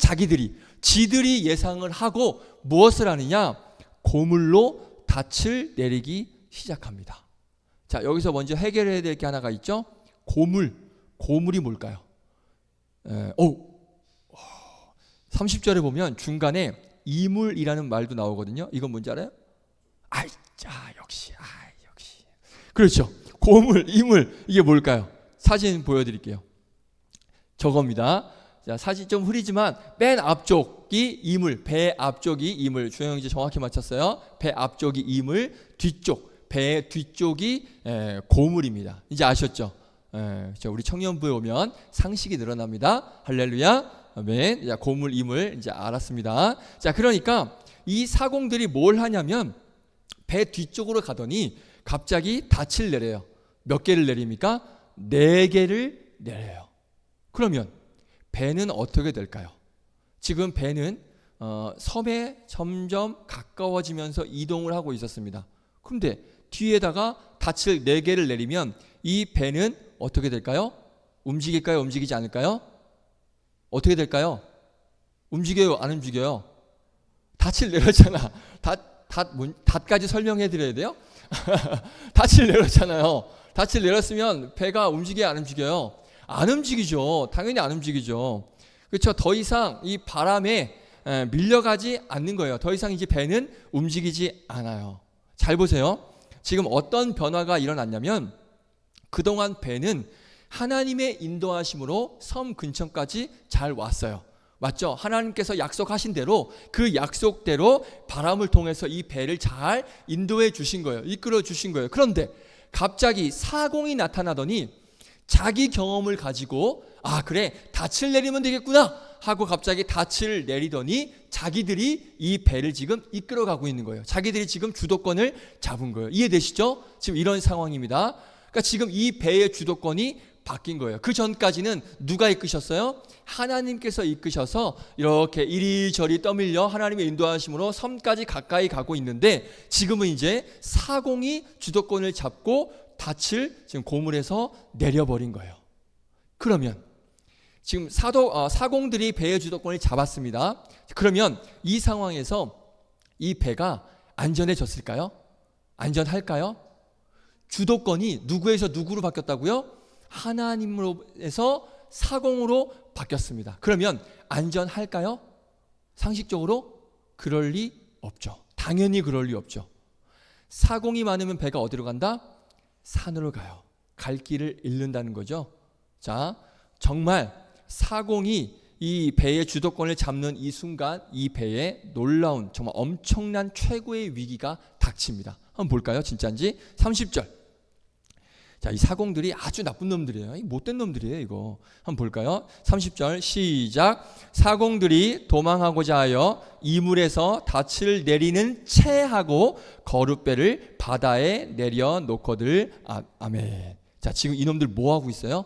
지들이 예상을 하고 무엇을 하느냐? 고물로 닻을 내리기 시작합니다. 자, 여기서 먼저 해결해야 될 게 하나가 있죠. 고물이 뭘까요? 30절에 보면 중간에 이물이라는 말도 나오거든요. 이건 뭔지 알아요? 역시. 그렇죠. 고물, 이물, 이게 뭘까요? 사진 보여드릴게요. 저겁니다. 자, 사진 좀 흐리지만 맨 앞쪽이 이물, 배 앞쪽이 이물. 주영 이제 정확히 맞췄어요. 배 앞쪽이 이물, 뒤쪽, 배 뒤쪽이 고물입니다. 이제 아셨죠? 우리 청년부에 오면 상식이 늘어납니다. 할렐루야, 아멘. 자, 고물, 이물 이제 알았습니다. 자, 그러니까 이 사공들이 뭘 하냐면 배 뒤쪽으로 가더니 갑자기 닻을 내려요. 몇 개를 내립니까? 4개를 내려요. 그러면 배는 어떻게 될까요? 지금 배는 섬에 점점 가까워지면서 이동을 하고 있었습니다. 그런데 뒤에다가 닻을 4개를 내리면 이 배는 어떻게 될까요? 움직일까요? 움직이지 않을까요? 어떻게 될까요? 움직여요? 안 움직여요? 닻을 내렸잖아. 닷까지 설명해 드려야 돼요? 닻을 내렸잖아요. 닻을 내렸으면 배가 움직여요? 안 움직여요? 안 움직이죠. 당연히 안 움직이죠. 그렇죠. 더 이상 이 바람에 밀려가지 않는 거예요. 더 이상 이제 배는 움직이지 않아요. 잘 보세요. 지금 어떤 변화가 일어났냐면 그동안 배는 하나님의 인도하심으로 섬 근처까지 잘 왔어요. 맞죠? 하나님께서 약속하신 대로 그 약속대로 바람을 통해서 이 배를 잘 인도해 주신 거예요. 이끌어 주신 거예요. 그런데 갑자기 사공이 나타나더니 자기 경험을 가지고 그래, 닻을 내리면 되겠구나 하고 갑자기 닻을 내리더니 자기들이 이 배를 지금 이끌어가고 있는 거예요. 자기들이 지금 주도권을 잡은 거예요. 이해되시죠? 지금 이런 상황입니다. 그러니까 지금 이 배의 주도권이 바뀐 거예요. 그 전까지는 누가 이끄셨어요? 하나님께서 이끄셔서 이렇게 이리저리 떠밀려 하나님의 인도하심으로 섬까지 가까이 가고 있는데 지금은 이제 사공이 주도권을 잡고 닻을 지금 고물에서 내려버린 거예요. 그러면 지금 사공들이 배의 주도권을 잡았습니다. 그러면 이 상황에서 이 배가 안전해졌을까요? 안전할까요? 주도권이 누구에서 누구로 바뀌었다고요? 하나님으로에서 사공으로 바뀌었습니다. 그러면 안전할까요? 상식적으로 그럴 리 없죠. 당연히 그럴 리 없죠. 사공이 많으면 배가 어디로 간다? 산으로 가요. 갈 길을 잃는다는 거죠. 자, 정말 사공이 이 배의 주도권을 잡는 이 순간 이 배에 놀라운 정말 엄청난 최고의 위기가 닥칩니다. 한번 볼까요? 진짜인지. 30절. 자, 이 사공들이 아주 나쁜 놈들이에요. 이 못된 놈들이에요, 이거. 한번 볼까요? 30절 시작. 사공들이 도망하고자 하여 이물에서 닻을 내리는 채하고 거룻배를 바다에 내려놓거들. 아멘. 자, 지금 이놈들 뭐 하고 있어요?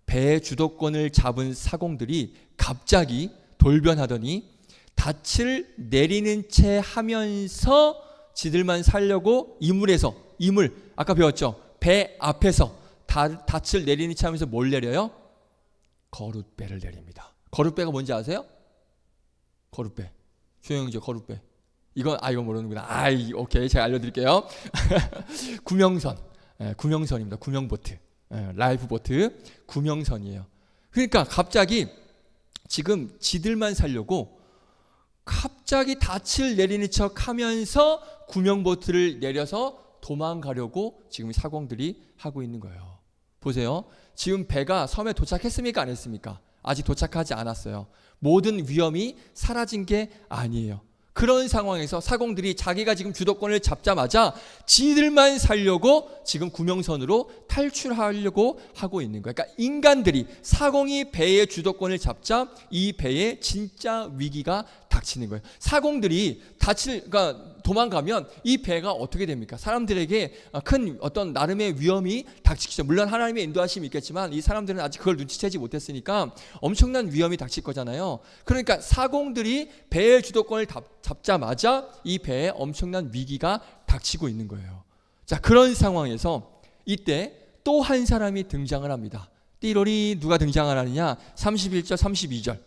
배의 주도권을 잡은 사공들이 갑자기 돌변하더니 닻을 내리는 채 하면서 지들만 살려고 이물 아까 배웠죠? 배 앞에서 닻을 내리는 채 하면서 뭘 내려요? 거룻배를 내립니다. 거룻배가 뭔지 아세요? 거룻배. 주영이죠, 거룻배. 이거 모르는구나. 오케이, 제가 알려드릴게요. 구명선입니다. 구명보트, 라이프보트, 구명선이에요. 그러니까 갑자기 지금 지들만 살려고 갑자기 닻을 내리는 척하면서 구명보트를 내려서 도망가려고 지금 사공들이 하고 있는 거예요. 보세요. 지금 배가 섬에 도착했습니까? 안 했습니까? 아직 도착하지 않았어요. 모든 위험이 사라진 게 아니에요. 그런 상황에서 사공들이 자기가 지금 주도권을 잡자마자 지들만 살려고 지금 구명선으로 탈출하려고 하고 있는 거예요. 그러니까 인간들이 사공이 배의 주도권을 잡자 이 배에 진짜 위기가 닥치는 거예요. 사공들이 도망가면 이 배가 어떻게 됩니까? 사람들에게 큰 어떤 나름의 위험이 닥치죠. 물론 하나님의 인도하심이 있겠지만 이 사람들은 아직 그걸 눈치채지 못했으니까 엄청난 위험이 닥칠 거잖아요. 그러니까 사공들이 배의 주도권을 잡자마자 이 배에 엄청난 위기가 닥치고 있는 거예요. 자, 그런 상황에서 이때 또 한 사람이 등장을 합니다. 띠로리 누가 등장을 하느냐? 31절 32절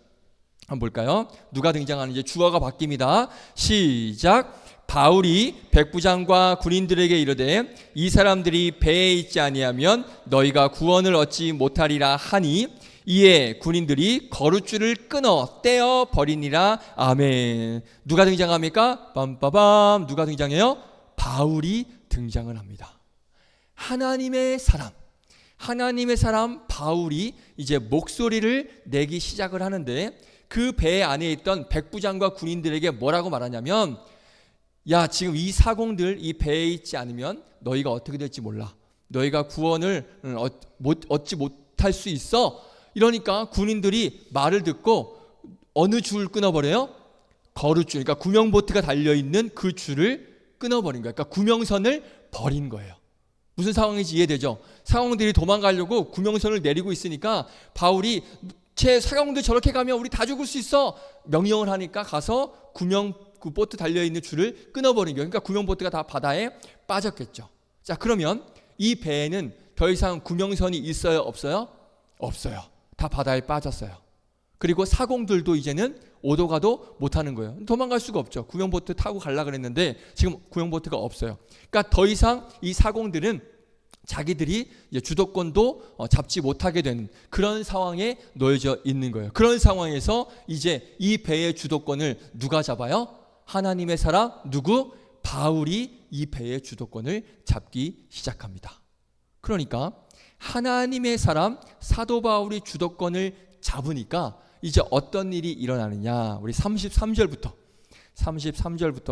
한번 볼까요? 누가 등장하는지 주어가 바뀝니다. 시작. 바울이 백부장과 군인들에게 이르되 이 사람들이 배에 있지 아니하면 너희가 구원을 얻지 못하리라 하니 이에 군인들이 거룻줄을 끊어 떼어 버리니라. 아멘. 누가 등장합니까? 빰빠밤. 누가 등장해요? 바울이 등장을 합니다. 하나님의 사람, 하나님의 사람 바울이 이제 목소리를 내기 시작을 하는데 그 배 안에 있던 백부장과 군인들에게 뭐라고 말하냐면, 야, 지금 이 사공들 이 배에 있지 않으면 너희가 어떻게 될지 몰라. 너희가 구원을 얻지 못할 수 있어. 이러니까 군인들이 말을 듣고 어느 줄을 끊어버려요? 거룻줄, 그러니까 구명보트가 달려있는 그 줄을 끊어버린 거예요. 그러니까 구명선을 버린 거예요. 무슨 상황인지 이해되죠? 사공들이 도망가려고 구명선을 내리고 있으니까 바울이 제 사공들 저렇게 가면 우리 다 죽을 수 있어 명령을 하니까 가서 그 보트 달려있는 줄을 끊어버린 거예요. 그러니까 구명보트가 다 바다에 빠졌겠죠. 자, 그러면 이 배에는 더 이상 구명선이 있어요? 없어요? 없어요. 다 바다에 빠졌어요. 그리고 사공들도 이제는 오도 가도 못하는 거예요. 도망갈 수가 없죠. 구명보트 타고 가려고 그랬는데 지금 구명보트가 없어요. 그러니까 더 이상 이 사공들은 자기들이 이제 주도권도 잡지 못하게 되는 그런 상황에 놓여져 있는 거예요. 그런 상황에서 이제 이 배의 주도권을 누가 잡아요? 하나님의 사람 누구? 바울이 이 배의 주도권을 잡기 시작합니다. 그러니까 하나님의 사람 사도 바울이 주도권을 잡으니까 이제 어떤 일이 일어나느냐, 우리 33절부터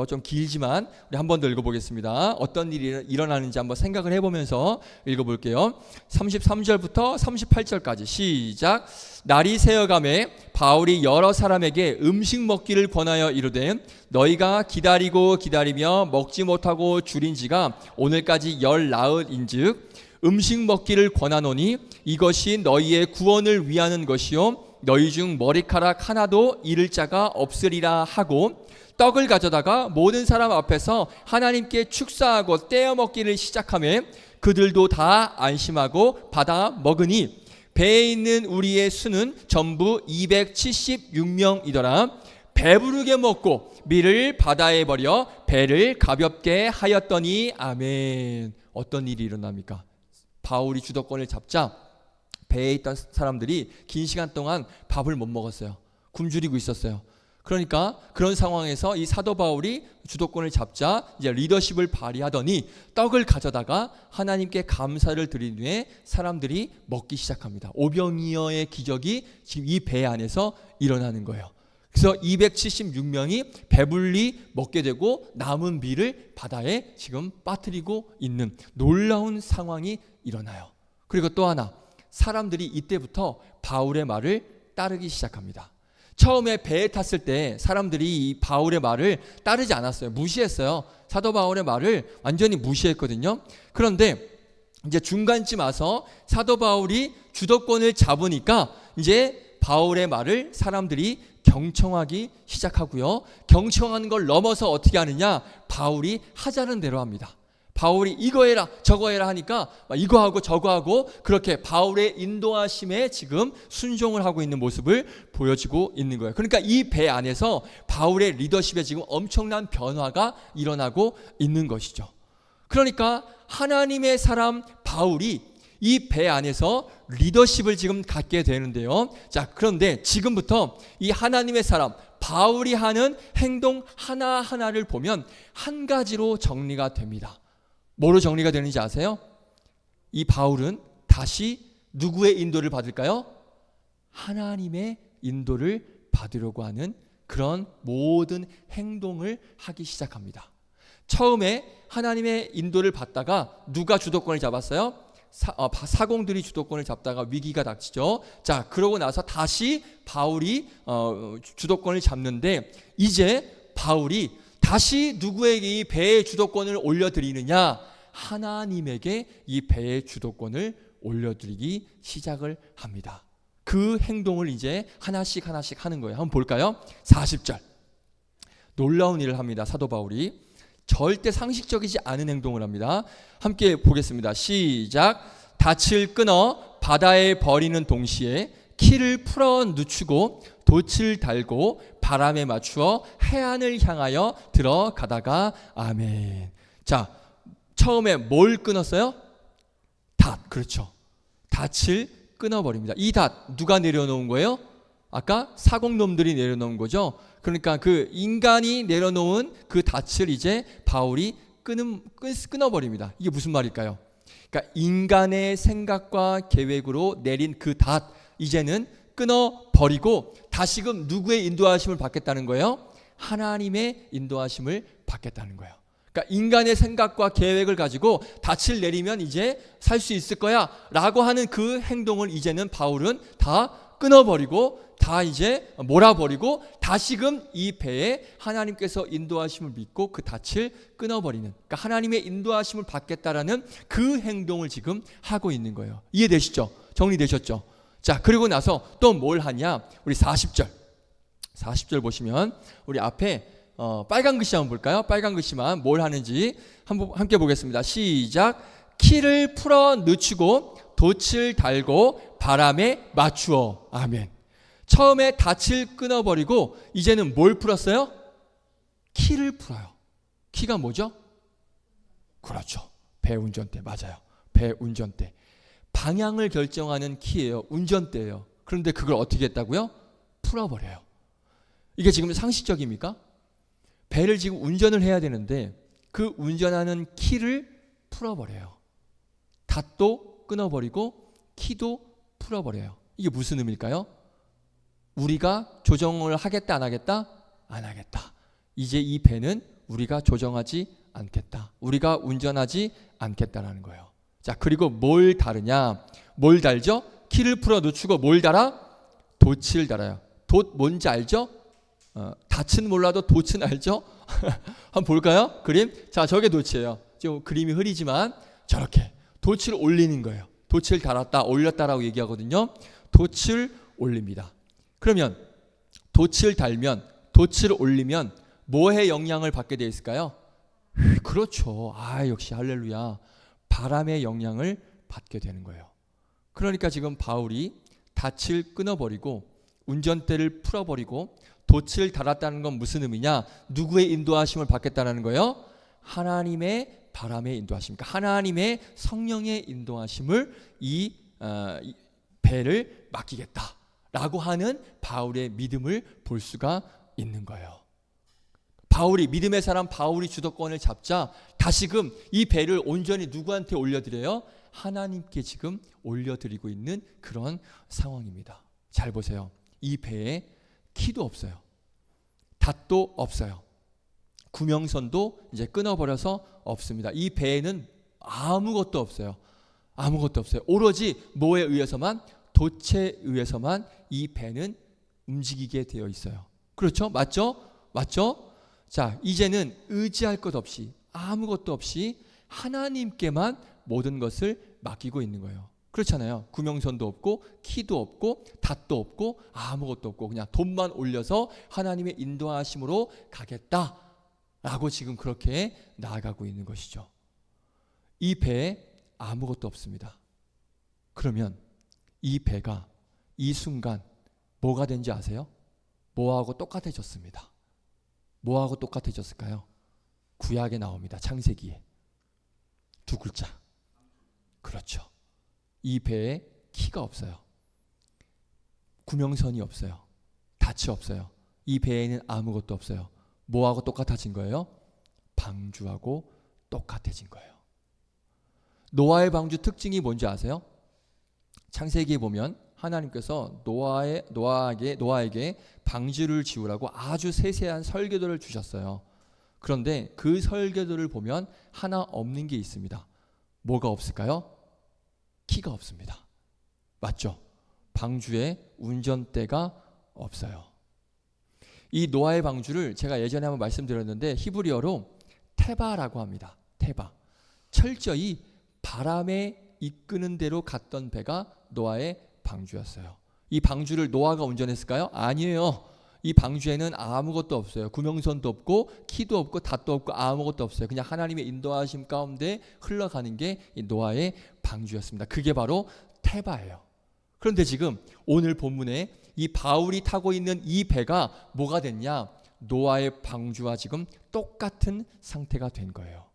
좀 길지만 우리 한 번 더 읽어보겠습니다. 어떤 일이 일어나는지 한번 생각을 해보면서 읽어볼게요. 33절부터 38절까지 시작. 날이 새어가매 바울이 여러 사람에게 음식 먹기를 권하여 이르되 너희가 기다리며 먹지 못하고 줄인 지가 오늘까지 열 나흘인즉 음식 먹기를 권하노니 이것이 너희의 구원을 위하는 것이요 너희 중 머리카락 하나도 잃을 자가 없으리라 하고 떡을 가져다가 모든 사람 앞에서 하나님께 축사하고 떼어 먹기를 시작하며 그들도 다 안심하고 받아 먹으니 배에 있는 우리의 수는 전부 276명이더라. 배부르게 먹고 밀을 바다에 버려 배를 가볍게 하였더니 아멘. 어떤 일이 일어납니까? 바울이 주도권을 잡자 배에 있던 사람들이 긴 시간 동안 밥을 못 먹었어요. 굶주리고 있었어요. 그러니까 그런 상황에서 이 사도 바울이 주도권을 잡자 이제 리더십을 발휘하더니 떡을 가져다가 하나님께 감사를 드린 후에 사람들이 먹기 시작합니다. 오병이어의 기적이 지금 이 배 안에서 일어나는 거예요. 그래서 276명이 배불리 먹게 되고 남은 밀을 바다에 지금 빠뜨리고 있는 놀라운 상황이 일어나요. 그리고 또 하나, 사람들이 이때부터 바울의 말을 따르기 시작합니다. 처음에 배에 탔을 때 사람들이 이 바울의 말을 따르지 않았어요. 무시했어요. 사도 바울의 말을 완전히 무시했거든요. 그런데 이제 중간쯤 와서 사도 바울이 주도권을 잡으니까 이제 바울의 말을 사람들이 경청하기 시작하고요. 경청하는 걸 넘어서 어떻게 하느냐? 바울이 하자는 대로 합니다. 바울이 이거 해라 저거 해라 하니까 이거 하고 저거 하고 그렇게 바울의 인도하심에 지금 순종을 하고 있는 모습을 보여주고 있는 거예요. 그러니까 이 배 안에서 바울의 리더십에 지금 엄청난 변화가 일어나고 있는 것이죠. 그러니까 하나님의 사람 바울이 이 배 안에서 리더십을 지금 갖게 되는데요. 자, 그런데 지금부터 이 하나님의 사람 바울이 하는 행동 하나하나를 보면 한 가지로 정리가 됩니다. 뭐로 정리가 되는지 아세요? 이 바울은 다시 누구의 인도를 받을까요? 하나님의 인도를 받으려고 하는 그런 모든 행동을 하기 시작합니다. 처음에 하나님의 인도를 받다가 누가 주도권을 잡았어요? 사공들이 주도권을 잡다가 위기가 닥치죠. 자, 그러고 나서 다시 바울이 주도권을 잡는데 이제 바울이 다시 누구에게 이 배의 주도권을 올려드리느냐? 하나님에게 이 배의 주도권을 올려드리기 시작을 합니다. 그 행동을 이제 하나씩 하는 거예요. 한번 볼까요? 40절. 놀라운 일을 합니다. 사도 바울이 절대 상식적이지 않은 행동을 합니다. 함께 보겠습니다. 시작. 닻을 끊어 바다에 버리는 동시에 키를 풀어 늦추고 돛을 달고 바람에 맞추어 해안을 향하여 들어가다가 아멘. 자, 처음에 뭘 끊었어요? 닷. 그렇죠. 닷을 끊어버립니다. 이 닷 누가 내려놓은 거예요? 아까 사공놈들이 내려놓은 거죠. 그러니까 그 인간이 내려놓은 그 닷을 이제 바울이 끊어버립니다. 이게 무슨 말일까요? 그러니까 인간의 생각과 계획으로 내린 그 닷 이제는 끊어버리고 다시금 누구의 인도하심을 받겠다는 거예요? 하나님의 인도하심을 받겠다는 거예요. 그러니까 인간의 생각과 계획을 가지고 닻을 내리면 이제 살 수 있을 거야 라고 하는 그 행동을 이제는 바울은 다 끊어버리고 다 이제 몰아버리고 다시금 이 배에 하나님께서 인도하심을 믿고 그 닻을 끊어버리는, 그러니까 하나님의 인도하심을 받겠다라는 그 행동을 지금 하고 있는 거예요. 이해되시죠? 정리되셨죠? 자, 그리고 나서 또 뭘 하냐? 우리 40절 보시면 우리 앞에 빨간 글씨 한번 볼까요? 빨간 글씨만 뭘 하는지 함께 보겠습니다. 시작. 키를 풀어 늦추고 돛을 달고 바람에 맞추어. 아멘. 처음에 닻을 끊어버리고 이제는 뭘 풀었어요? 키를 풀어요. 키가 뭐죠? 그렇죠. 배 운전대. 맞아요. 배 운전대. 방향을 결정하는 키예요. 운전대예요. 그런데 그걸 어떻게 했다고요? 풀어버려요. 이게 지금 상식적입니까? 배를 지금 운전을 해야 되는데 그 운전하는 키를 풀어버려요. 닷도 끊어버리고 키도 풀어버려요. 이게 무슨 의미일까요? 우리가 조정을 하겠다 안 하겠다? 안 하겠다. 이제 이 배는 우리가 조정하지 않겠다. 우리가 운전하지 않겠다라는 거예요. 자, 그리고 뭘 다르냐? 뭘 달죠? 키를 풀어 늦추고 뭘 달아? 돛을 달아요. 돛 뭔지 알죠? 닻은 몰라도 돛은 알죠? 한번 볼까요? 그림? 자, 저게 돛이에요. 좀 그림이 흐리지만 저렇게 돛을 올리는 거예요. 돛을 달았다, 올렸다라고 얘기하거든요. 돛을 올립니다. 그러면 돛을 달면, 돛을 올리면 뭐의 영향을 받게 돼 있을까요? 그렇죠. 역시 할렐루야. 바람의 영향을 받게 되는 거예요. 그러니까 지금 바울이 닻을 끊어버리고 운전대를 풀어버리고 돛을 달았다는 건 무슨 의미냐? 누구의 인도하심을 받겠다는 거예요? 하나님의 바람의 인도하심, 그러니까 하나님의 성령의 인도하심을 이 배를 맡기겠다라고 하는 바울의 믿음을 볼 수가 있는 거예요. 바울이, 믿음의 사람 바울이 주도권을 잡자 다시금 이 배를 온전히 누구한테 올려드려요? 하나님께 지금 올려드리고 있는 그런 상황입니다. 잘 보세요. 이 배에 키도 없어요. 닷도 없어요. 구명선도 이제 끊어버려서 없습니다. 이 배에는 아무것도 없어요. 아무것도 없어요. 오로지 뭐에 의해서만? 돛에 의해서만 이 배는 움직이게 되어 있어요. 그렇죠? 맞죠? 맞죠? 자, 이제는 의지할 것 없이 아무것도 없이 하나님께만 모든 것을 맡기고 있는 거예요. 그렇잖아요. 구명선도 없고 키도 없고 닷도 없고 아무것도 없고 그냥 돛만 올려서 하나님의 인도하심으로 가겠다라고 지금 그렇게 나아가고 있는 것이죠. 이 배에 아무것도 없습니다. 그러면 이 배가 이 순간 뭐가 된지 아세요? 뭐하고 똑같아졌습니다. 뭐하고 똑같아졌을까요? 구약에 나옵니다. 창세기에. 두 글자. 그렇죠. 이 배에 키가 없어요. 구명선이 없어요. 닻이 없어요. 이 배에는 아무것도 없어요. 뭐하고 똑같아진 거예요? 방주하고 똑같아진 거예요. 노아의 방주 특징이 뭔지 아세요? 창세기에 보면 하나님께서 노아에게 방주를 지으라고 아주 세세한 설계도를 주셨어요. 그런데 그 설계도를 보면 하나 없는 게 있습니다. 뭐가 없을까요? 키가 없습니다. 맞죠? 방주에 운전대가 없어요. 이 노아의 방주를 제가 예전에 한번 말씀드렸는데 히브리어로 테바라고 합니다. 테바. 철저히 바람에 이끄는 대로 갔던 배가 노아의 방주였어요. 이 방주를 노아가 운전했을까요? 아니에요. 이 방주에는 아무것도 없어요. 구명선도 없고 키도 없고 닷도 없고 아무것도 없어요. 그냥 하나님의 인도하심 가운데 흘러가는 게 이 노아의 방주였습니다. 그게 바로 테바예요. 그런데 지금 오늘 본문에 이 바울이 타고 있는 이 배가 뭐가 됐냐? 노아의 방주와 지금 똑같은 상태가 된 거예요.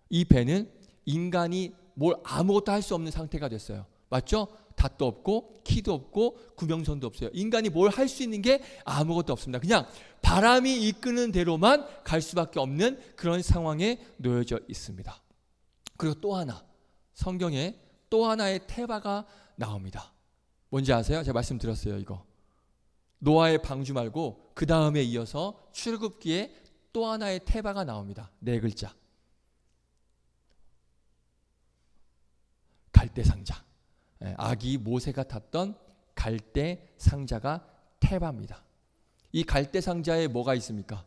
이 배는 인간이 뭘 아무것도 할 수 없는 상태가 됐어요. 맞죠? 닷도 없고 키도 없고 구명선도 없어요. 인간이 뭘 할 수 있는 게 아무것도 없습니다. 그냥 바람이 이끄는 대로만 갈 수밖에 없는 그런 상황에 놓여져 있습니다. 그리고 또 하나 성경에 또 하나의 테바가 나옵니다. 뭔지 아세요? 제가 말씀드렸어요. 이거 노아의 방주 말고 그 다음에 이어서 출애굽기에 또 하나의 테바가 나옵니다. 4글자. 갈대 상자. 아기 모세가 탔던 갈대 상자가 테바입니다. 이 갈대 상자에 뭐가 있습니까?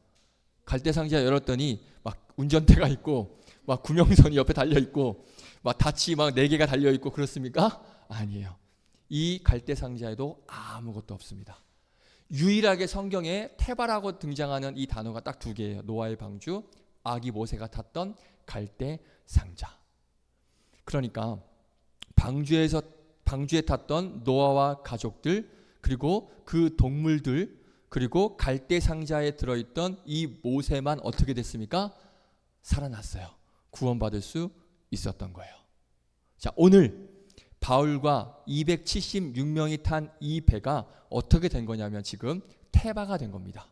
갈대 상자 열었더니 막 운전대가 있고 막 구명선이 옆에 달려 있고 막 닻이 막 4개가 달려 있고 그렇습니까? 아니에요. 이 갈대 상자에도 아무것도 없습니다. 유일하게 성경에 테바라고 등장하는 이 단어가 딱 2개예요. 노아의 방주, 아기 모세가 탔던 갈대 상자. 그러니까 방주에 탔던 노아와 가족들, 그리고 그 동물들, 그리고 갈대 상자에 들어있던 이 모세만 어떻게 됐습니까? 살아났어요. 구원받을 수 있었던 거예요. 자, 오늘 바울과 276명이 탄 이 배가 어떻게 된 거냐면 지금 테바가 된 겁니다.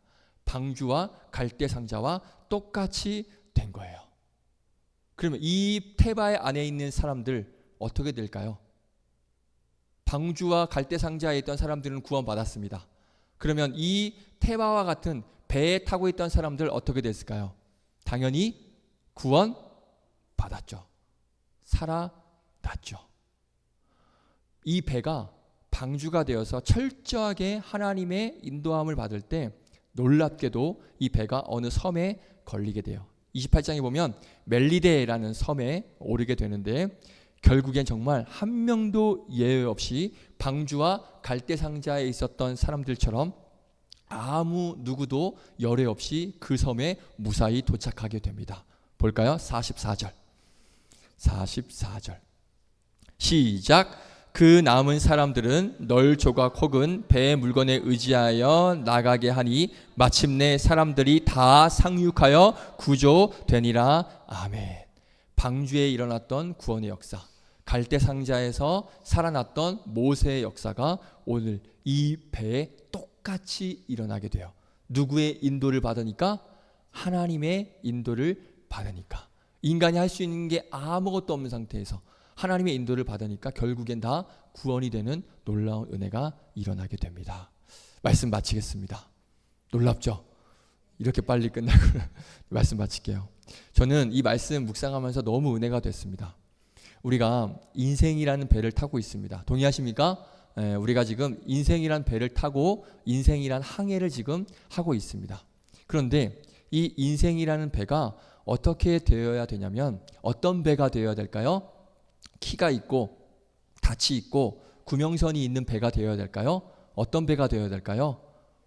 방주와 갈대 상자와 똑같이 된 거예요. 그러면 이 테바의 안에 있는 사람들 어떻게 될까요? 방주와 갈대 상자에 있던 사람들은 구원받았습니다. 그러면 이 테바와 같은 배에 타고 있던 사람들 어떻게 됐을까요? 당연히 구원받았죠. 살아났죠. 이 배가 방주가 되어서 철저하게 하나님의 인도함을 받을 때 놀랍게도 이 배가 어느 섬에 걸리게 돼요. 28장에 보면 멜리데라는 섬에 오르게 되는데 결국엔 정말 한 명도 예외 없이 방주와 갈대 상자에 있었던 사람들처럼 아무 누구도 열애 없이 그 섬에 무사히 도착하게 됩니다. 볼까요? 44절. 시작. 그 남은 사람들은 널 조각 혹은 배의 물건에 의지하여 나가게 하니 마침내 사람들이 다 상륙하여 구조되니라. 아멘. 방주에 일어났던 구원의 역사, 갈대 상자에서 살아났던 모세의 역사가 오늘 이 배에 똑같이 일어나게 돼요. 누구의 인도를 받으니까? 하나님의 인도를 받으니까. 인간이 할 수 있는 게 아무것도 없는 상태에서 하나님의 인도를 받으니까 결국엔 다 구원이 되는 놀라운 은혜가 일어나게 됩니다. 말씀 마치겠습니다. 놀랍죠? 이렇게 빨리 끝나고 말씀 마칠게요. 저는 이 말씀 묵상하면서 너무 은혜가 됐습니다. 우리가 인생이라는 배를 타고 있습니다. 동의하십니까? 우리가 지금 인생이란 배를 타고 인생이란 항해를 지금 하고 있습니다. 그런데 이 인생이라는 배가 어떻게 되어야 되냐면 어떤 배가 되어야 될까요? 키가 있고 닻이 있고 구명선이 있는 배가 되어야 될까요? 어떤 배가 되어야 될까요?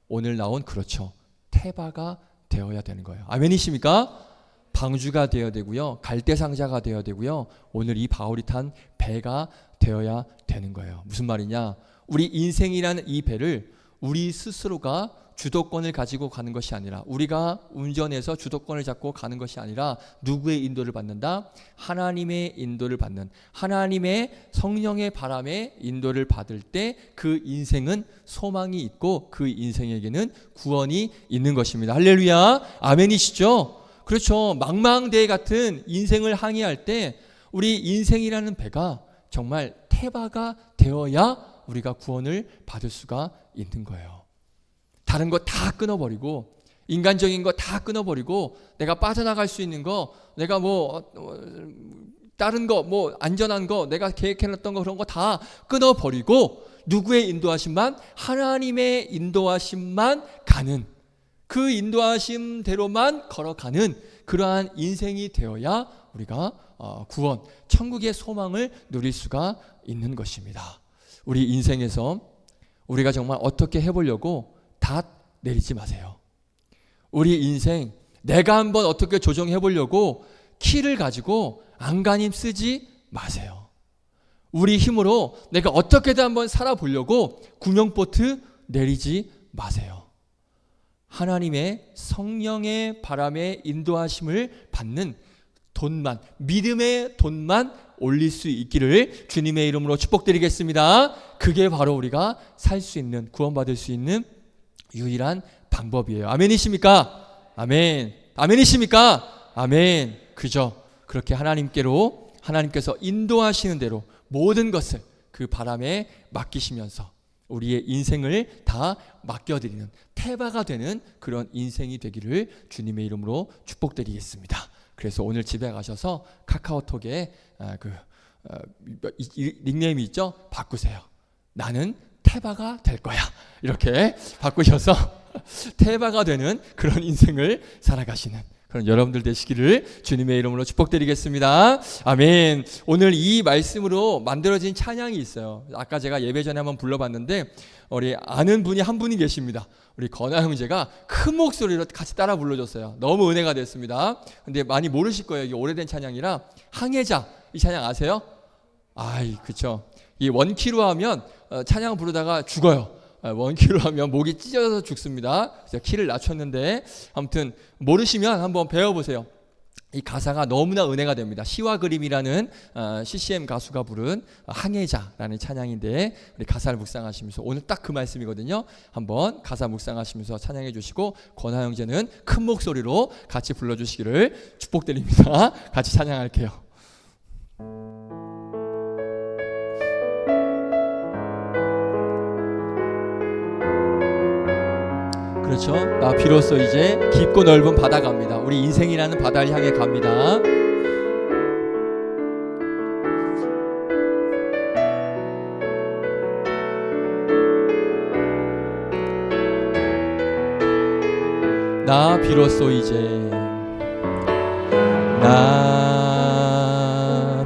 오늘 나온 그렇죠. 테바가 되어야 되는 거예요. 아멘이십니까? 방주가 되어야 되고요. 갈대 상자가 되어야 되고요. 오늘 이 바울이 탄 배가 되어야 되는 거예요. 무슨 말이냐? 우리 인생이라는 이 배를 우리 스스로가 주도권을 가지고 가는 것이 아니라 우리가 운전해서 주도권을 잡고 가는 것이 아니라 누구의 인도를 받는다? 하나님의 인도를 받는, 하나님의 성령의 바람에 인도를 받을 때 그 인생은 소망이 있고 그 인생에게는 구원이 있는 것입니다. 할렐루야. 아멘이시죠? 그렇죠. 망망대해 같은 인생을 항해할 때 우리 인생이라는 배가 정말 테바가 되어야 우리가 구원을 받을 수가 있는 거예요. 다른 거 다 끊어버리고 인간적인 거 다 끊어버리고 내가 빠져나갈 수 있는 거, 내가 다른 거 안전한 거 내가 계획해놨던 거 그런 거 다 끊어버리고 누구의 인도하심만? 하나님의 인도하심만 가는, 그 인도하심대로만 걸어가는 그러한 인생이 되어야 우리가 구원, 천국의 소망을 누릴 수가 있는 것입니다. 우리 인생에서 우리가 정말 어떻게 해보려고 다 내리지 마세요. 우리 인생 내가 한번 어떻게 조정해 보려고 키를 가지고 안간힘 쓰지 마세요. 우리 힘으로 내가 어떻게든 한번 살아보려고 구명보트 내리지 마세요. 하나님의 성령의 바람에 인도하심을 받는 돈만, 믿음의 돈만 올릴 수 있기를 주님의 이름으로 축복드리겠습니다. 그게 바로 우리가 살 수 있는, 구원받을 수 있는 유일한 방법이에요. 아멘이십니까? 아멘. 아멘이십니까? 아멘. 그죠? 그렇게 하나님께로 하나님께서 인도하시는 대로 모든 것을 그 바람에 맡기시면서 우리의 인생을 다 맡겨드리는 태바가 되는 그런 인생이 되기를 주님의 이름으로 축복드리겠습니다. 그래서 오늘 집에 가셔서 카카오톡에 닉네임이 있죠? 바꾸세요. 나는 태바가 될 거야. 이렇게 바꾸셔서 태바가 되는 그런 인생을 살아가시는 그런 여러분들 되시기를 주님의 이름으로 축복드리겠습니다. 아멘. 오늘 이 말씀으로 만들어진 찬양이 있어요. 아까 제가 예배 전에 한번 불러봤는데 우리 아는 분이 한 분이 계십니다. 우리 건아 형제가 큰 목소리로 같이 따라 불러줬어요. 너무 은혜가 됐습니다. 근데 많이 모르실 거예요. 이게 오래된 찬양이라 항해자 이 찬양 아세요? 아이 그쵸. 이 원키로 하면 찬양 부르다가 죽어요. 원키로 하면 목이 찢어져서 죽습니다. 그래서 키를 낮췄는데 아무튼 모르시면 한번 배워보세요. 이 가사가 너무나 은혜가 됩니다. 시와 그림이라는 CCM 가수가 부른 항해자라는 찬양인데 우리 가사를 묵상하시면서 오늘 딱 그 말씀이거든요. 한번 가사 묵상하시면서 찬양해 주시고 권하 형제는 큰 목소리로 같이 불러주시기를 축복드립니다. 같이 찬양할게요. 그렇죠. 나 비로소 이제 깊고 넓은 바다 갑니다. 우리 인생이라는 바다를 향해 갑니다. 나 비로소 이제 나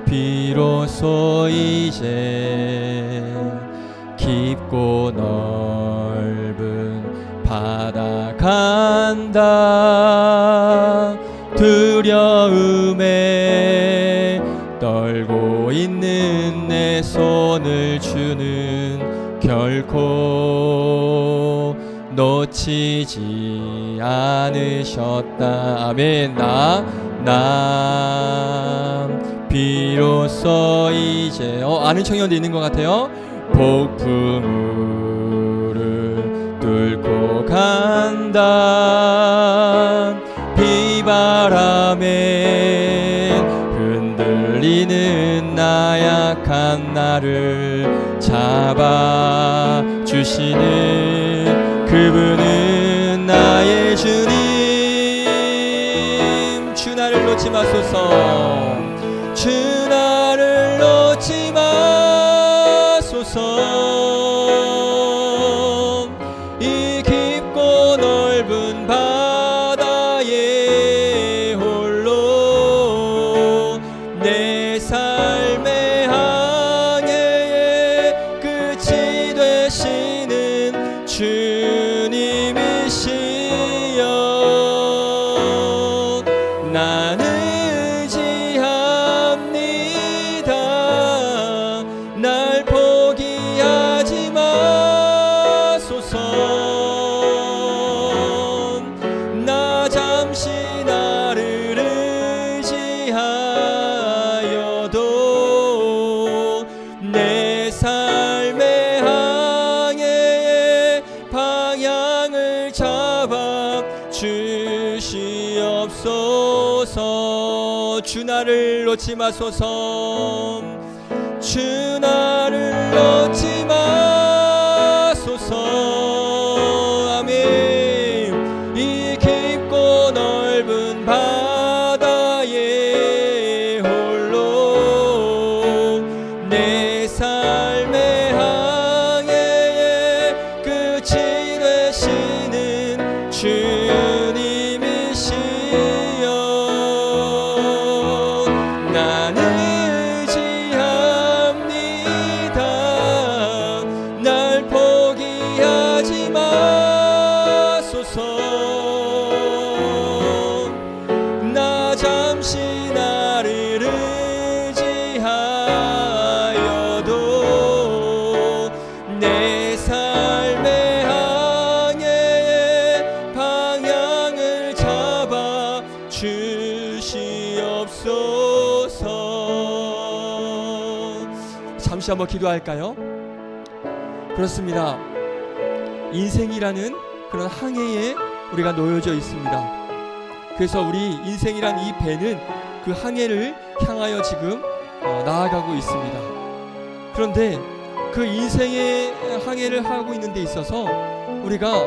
비로소 이제 깊고 넓은 바다 간다. 두려움에 떨고 있는 내 손을 주는 결코 놓치지 않으셨다. 아멘. 나 비로소 이제 아는 청년도 있는 것 같아요. 폭풍우를 뚫고 간다. 비바람에 흔들리는 나약한 나를 잡아주시는 그분은 나의 주님. 주 나를 놓지 마소서. 주 나를 놓지 마소서. 이 깊고 넓은 바다에 홀로 내 삶의 항해의 끝이 되시는 주님이시여. 나는 의지합니다. 날 포기하지 마소서. 나 잠시 나를 의지하여도 내 삶의 항해의 방향을 잡아 주시옵소서. 주 나를 놓지 마소서. 주 나를 놓지 마소서. 아멘. 이 깊고 넓은 바다에 홀로 내 삶의 항해의 끝이 되시는 주님이시여. 나는 의지합니다. 날 포기하지 마소서. 나 잠시 나를 의지하여도 내 삶의 항해의 방향을 잡아 주시옵소서. 잠시 한번 기도할까요? 그렇습니다. 인생이라는 그런 항해에 우리가 놓여져 있습니다. 그래서 우리 인생이란 이 배는 그 항해를 향하여 지금 나아가고 있습니다. 그런데 그 인생의 항해를 하고 있는 데 있어서 우리가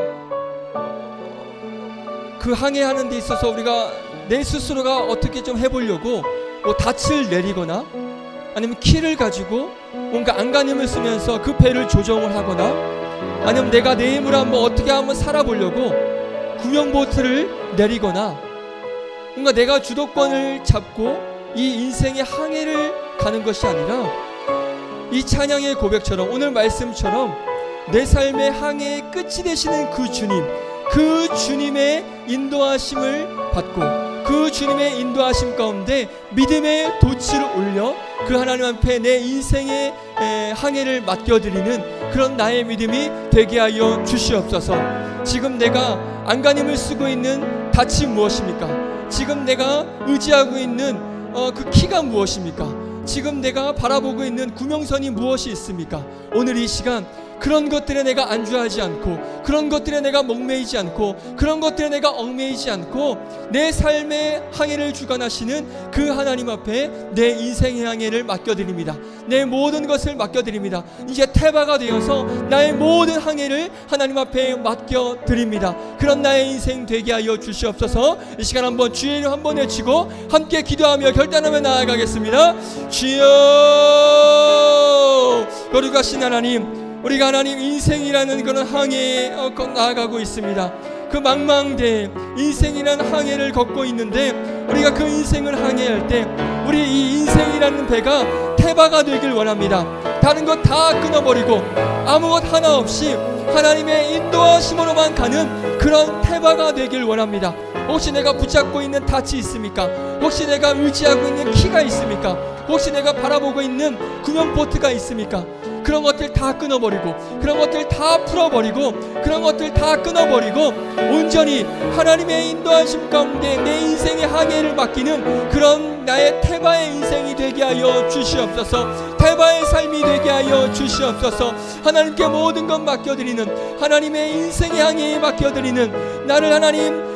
그 항해하는 데 있어서 우리가 내 스스로가 어떻게 좀 해보려고 뭐 닻을 내리거나 아니면 키를 가지고 뭔가 안간힘을 쓰면서 그 배를 조정을 하거나 아니면 내가 내 힘으로 한번 어떻게 한번 살아보려고 구명보트를 내리거나 뭔가 내가 주도권을 잡고 이 인생의 항해를 가는 것이 아니라 이 찬양의 고백처럼 오늘 말씀처럼 내 삶의 항해의 끝이 되시는 그 주님, 그 주님의 인도하심을 받고 그 주님의 인도하심 가운데 믿음의 돛을 올려 그 하나님 앞에 내 인생의 항해를 맡겨드리는 그런 나의 믿음이 되게 하여 주시옵소서. 지금 내가 안간힘을 쓰고 있는 닻이 무엇입니까? 지금 내가 의지하고 있는 그 키가 무엇입니까? 지금 내가 바라보고 있는 구명선이 무엇이 있습니까? 오늘 이 시간 그런 것들에 내가 안주하지 않고 그런 것들에 내가 목매이지 않고 그런 것들에 내가 얽매이지 않고 내 삶의 항해를 주관하시는 그 하나님 앞에 내 인생의 항해를 맡겨드립니다. 내 모든 것을 맡겨드립니다. 이제 태바가 되어서 나의 모든 항해를 하나님 앞에 맡겨드립니다. 그런 나의 인생 되게 하여 주시옵소서. 이 시간 한번 주의 이름 한번 외치고 함께 기도하며 결단하며 나아가겠습니다. 주여, 거룩하신 하나님, 우리가 하나님 인생이라는 그런 항해에 나아가고 있습니다. 그 망망대해 인생이라는 항해를 걷고 있는데 우리가 그 인생을 항해할 때 우리 이 인생이라는 배가 태바가 되길 원합니다. 다른 것 다 끊어버리고 아무것 하나 없이 하나님의 인도하심으로만 가는 그런 태바가 되길 원합니다. 혹시 내가 붙잡고 있는 닻이 있습니까? 혹시 내가 의지하고 있는 키가 있습니까? 혹시 내가 바라보고 있는 구명보트가 있습니까? 그런 것들 다 끊어버리고 그런 것들 다 풀어버리고 그런 것들 다 끊어버리고 온전히 하나님의 인도하심 가운데 내 인생의 항해를 맡기는 그런 나의 태바의 인생이 되게 하여 주시옵소서. 태바의 삶이 되게 하여 주시옵소서. 하나님께 모든 것 맡겨드리는 하나님의 인생의 항해에 맡겨드리는 나를 하나님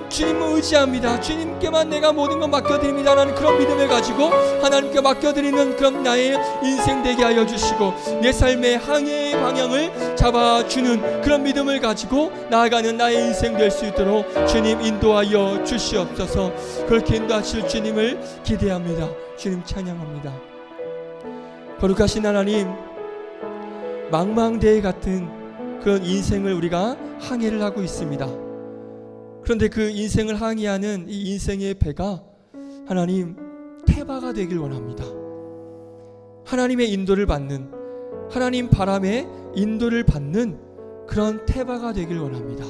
주님을 의지합니다. 주님께만 내가 모든 것 맡겨드립니다 라는 그런 믿음을 가지고 하나님께 맡겨드리는 그런 나의 인생 되게 하여 주시고 내 삶의 항해의 방향을 잡아주는 그런 믿음을 가지고 나아가는 나의 인생 될 수 있도록 주님 인도하여 주시옵소서. 그렇게 인도하실 주님을 기대합니다. 주님 찬양합니다. 거룩하신 하나님, 망망대해 같은 그런 인생을 우리가 항해를 하고 있습니다. 그런데 그 인생을 항해하는 이 인생의 배가 하나님 태바가 되길 원합니다. 하나님의 인도를 받는, 하나님 바람의 인도를 받는 그런 태바가 되길 원합니다.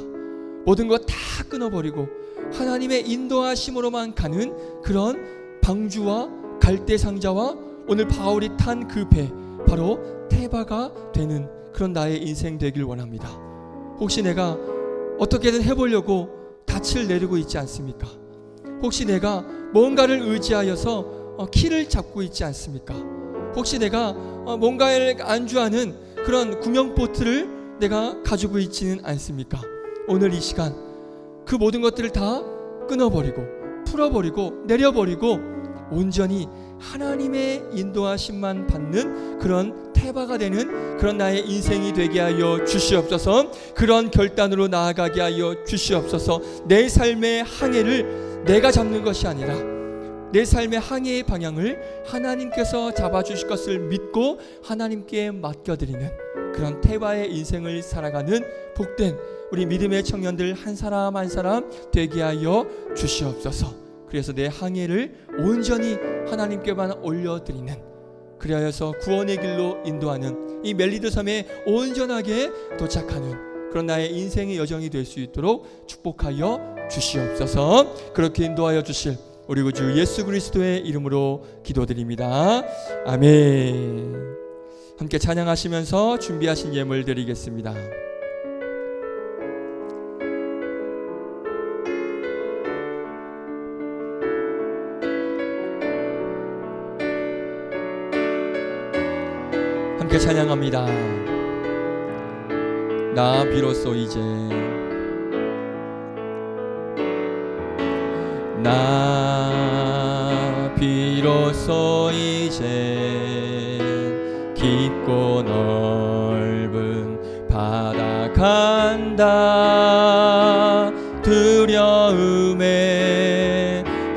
모든 것 다 끊어버리고 하나님의 인도하심으로만 가는 그런 방주와 갈대상자와 오늘 바울이 탄 그 배, 바로 태바가 되는 그런 나의 인생 되길 원합니다. 혹시 내가 어떻게든 해보려고 닻을 내리고 있지 않습니까? 혹시 내가 뭔가를 의지하여서 키를 잡고 있지 않습니까? 혹시 내가 뭔가를 안주하는 그런 구명보트를 내가 가지고 있지는 않습니까? 오늘 이 시간 그 모든 것들을 다 끊어버리고 풀어버리고 내려버리고 온전히 하나님의 인도하심만 받는 그런 태바가 되는 그런 나의 인생이 되게 하여 주시옵소서. 그런 결단으로 나아가게 하여 주시옵소서. 내 삶의 항해를 내가 잡는 것이 아니라 내 삶의 항해의 방향을 하나님께서 잡아주실 것을 믿고 하나님께 맡겨드리는 그런 태바의 인생을 살아가는 복된 우리 믿음의 청년들 한 사람 한 사람 되게 하여 주시옵소서. 그래서 내 항해를 온전히 하나님께만 올려드리는, 그리하여서 구원의 길로 인도하는 이 멜리드 섬에 온전하게 도착하는 그런 나의 인생의 여정이 될 수 있도록 축복하여 주시옵소서. 그렇게 인도하여 주실 우리 구주 예수 그리스도의 이름으로 기도드립니다. 아멘. 함께 찬양하시면서 준비하신 예물 드리겠습니다. 함께 찬양합니다. 나 비로소 이제 나 비로소 비로소 이제 깊고 넓은 바다 간다. 두려움에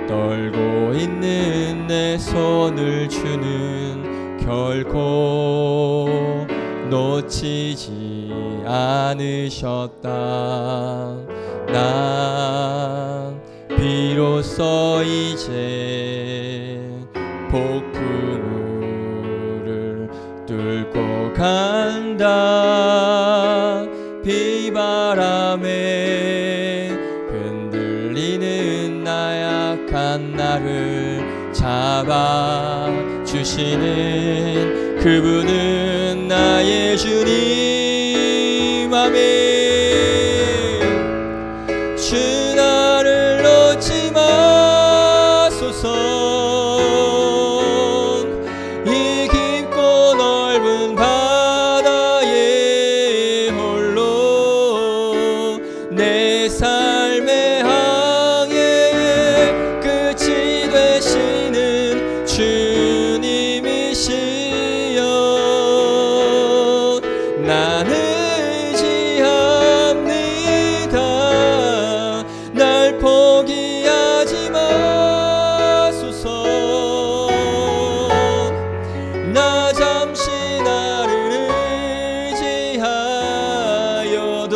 떨고 있는 내 손을 주는 결코 놓치지 않으셨다. 난 비로소 이제 폭풍우를 뚫고 간다. 비바람에 흔들리는 나약한 나를 잡아주시는 그분은 나의 주님. 아멘. 주 나를 놓지 마소서. 이 깊고 넓은 바다에 홀로 내 삶의 항해의 끝이 되시는 주님이시여. 나는 의지합니다. 날 포기하지 마소서. 나 잠시 나를 의지하여도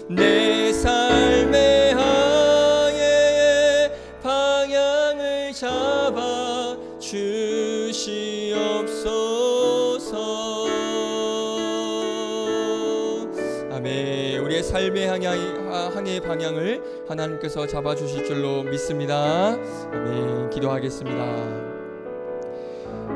내 삶의 항해의 방향을 잡아 주시옵소서. 아멘. 우리의 삶의 항해의 방향을 하나님께서 잡아주실 줄로 믿습니다. 아멘. 기도하겠습니다.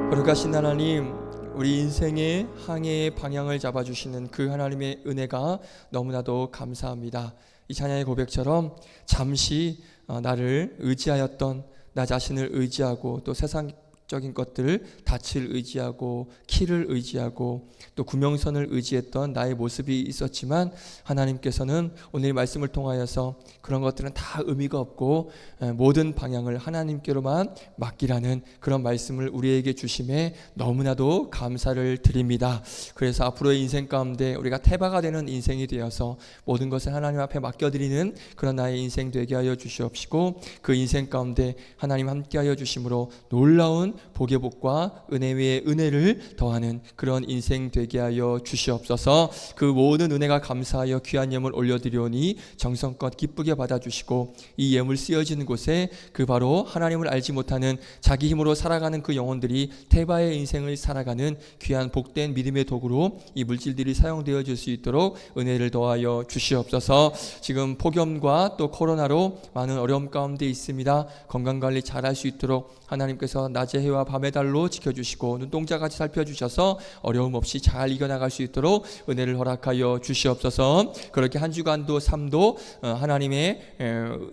거룩하신 하나님, 우리 인생의 항해의 방향을 잡아주시는 그 하나님의 은혜가 너무나도 감사합니다. 이 찬양의 고백처럼 잠시 나를 의지하였던 나 자신을 의지하고 또 세상적인 것들, 닻을 의지하고 키를 의지하고 또 구명선을 의지했던 나의 모습이 있었지만 하나님께서는 오늘 말씀을 통하여서 그런 것들은 다 의미가 없고 모든 방향을 하나님께로만 맡기라는 그런 말씀을 우리에게 주심에 너무나도 감사를 드립니다. 그래서 앞으로의 인생 가운데 우리가 태바가 되는 인생이 되어서 모든 것을 하나님 앞에 맡겨드리는 그런 나의 인생 되게 하여 주시옵시고, 그 인생 가운데 하나님 함께하여 주심으로 놀라운 복의 복과 은혜 위에 은혜를 더하는 그런 인생 되게 하여 주시옵소서. 그 모든 은혜가 감사하여 귀한 예물 올려드리오니 정성껏 기쁘게 받아주시고, 이 예물 쓰여지는 곳에 그 바로 하나님을 알지 못하는 자기 힘으로 살아가는 그 영혼들이 태바의 인생을 살아가는 귀한 복된 믿음의 도구로 이 물질들이 사용되어질 수 있도록 은혜를 더하여 주시옵소서. 지금 폭염과 또 코로나로 많은 어려움 가운데 있습니다. 건강관리 잘할 수 있도록 하나님께서 낮의 해와 밤의 달로 지켜주시고 눈동자같이 살펴주셔서 어려움 없이 잘 이겨나갈 수 있도록 은혜를 허락하여 주시옵소서. 그렇게 한 주간도 삶도 하나님의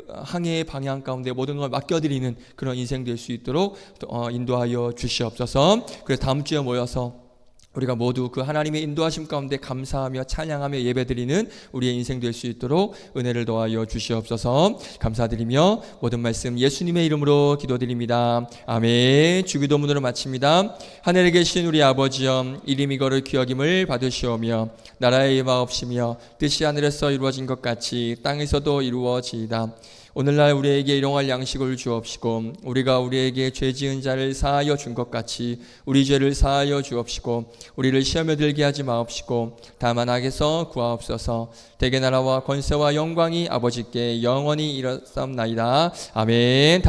항해의 방향 가운데 모든 걸 맡겨드리는 그런 인생 될 수 있도록 인도하여 주시옵소서. 그래서 다음 주에 모여서 우리가 모두 그 하나님의 인도하심 가운데 감사하며 찬양하며 예배드리는 우리의 인생 될 수 있도록 은혜를 더하여 주시옵소서. 감사드리며 모든 말씀 예수님의 이름으로 기도드립니다. 아멘. 주기도문으로 마칩니다. 하늘에 계신 우리 아버지여, 이름이 거를 귀여김을 받으시오며 나라의 임하옵시며 뜻이 하늘에서 이루어진 것 같이 땅에서도 이루어지이다. 오늘날 우리에게 일용할 양식을 주옵시고, 우리가 우리에게 죄 지은 자를 사하여 준 것 같이 우리 죄를 사하여 주옵시고, 우리를 시험에 들게 하지 마옵시고 다만 악에서 구하옵소서. 대개 나라와 권세와 영광이 아버지께 영원히 이르렀사옵나이다. 아멘.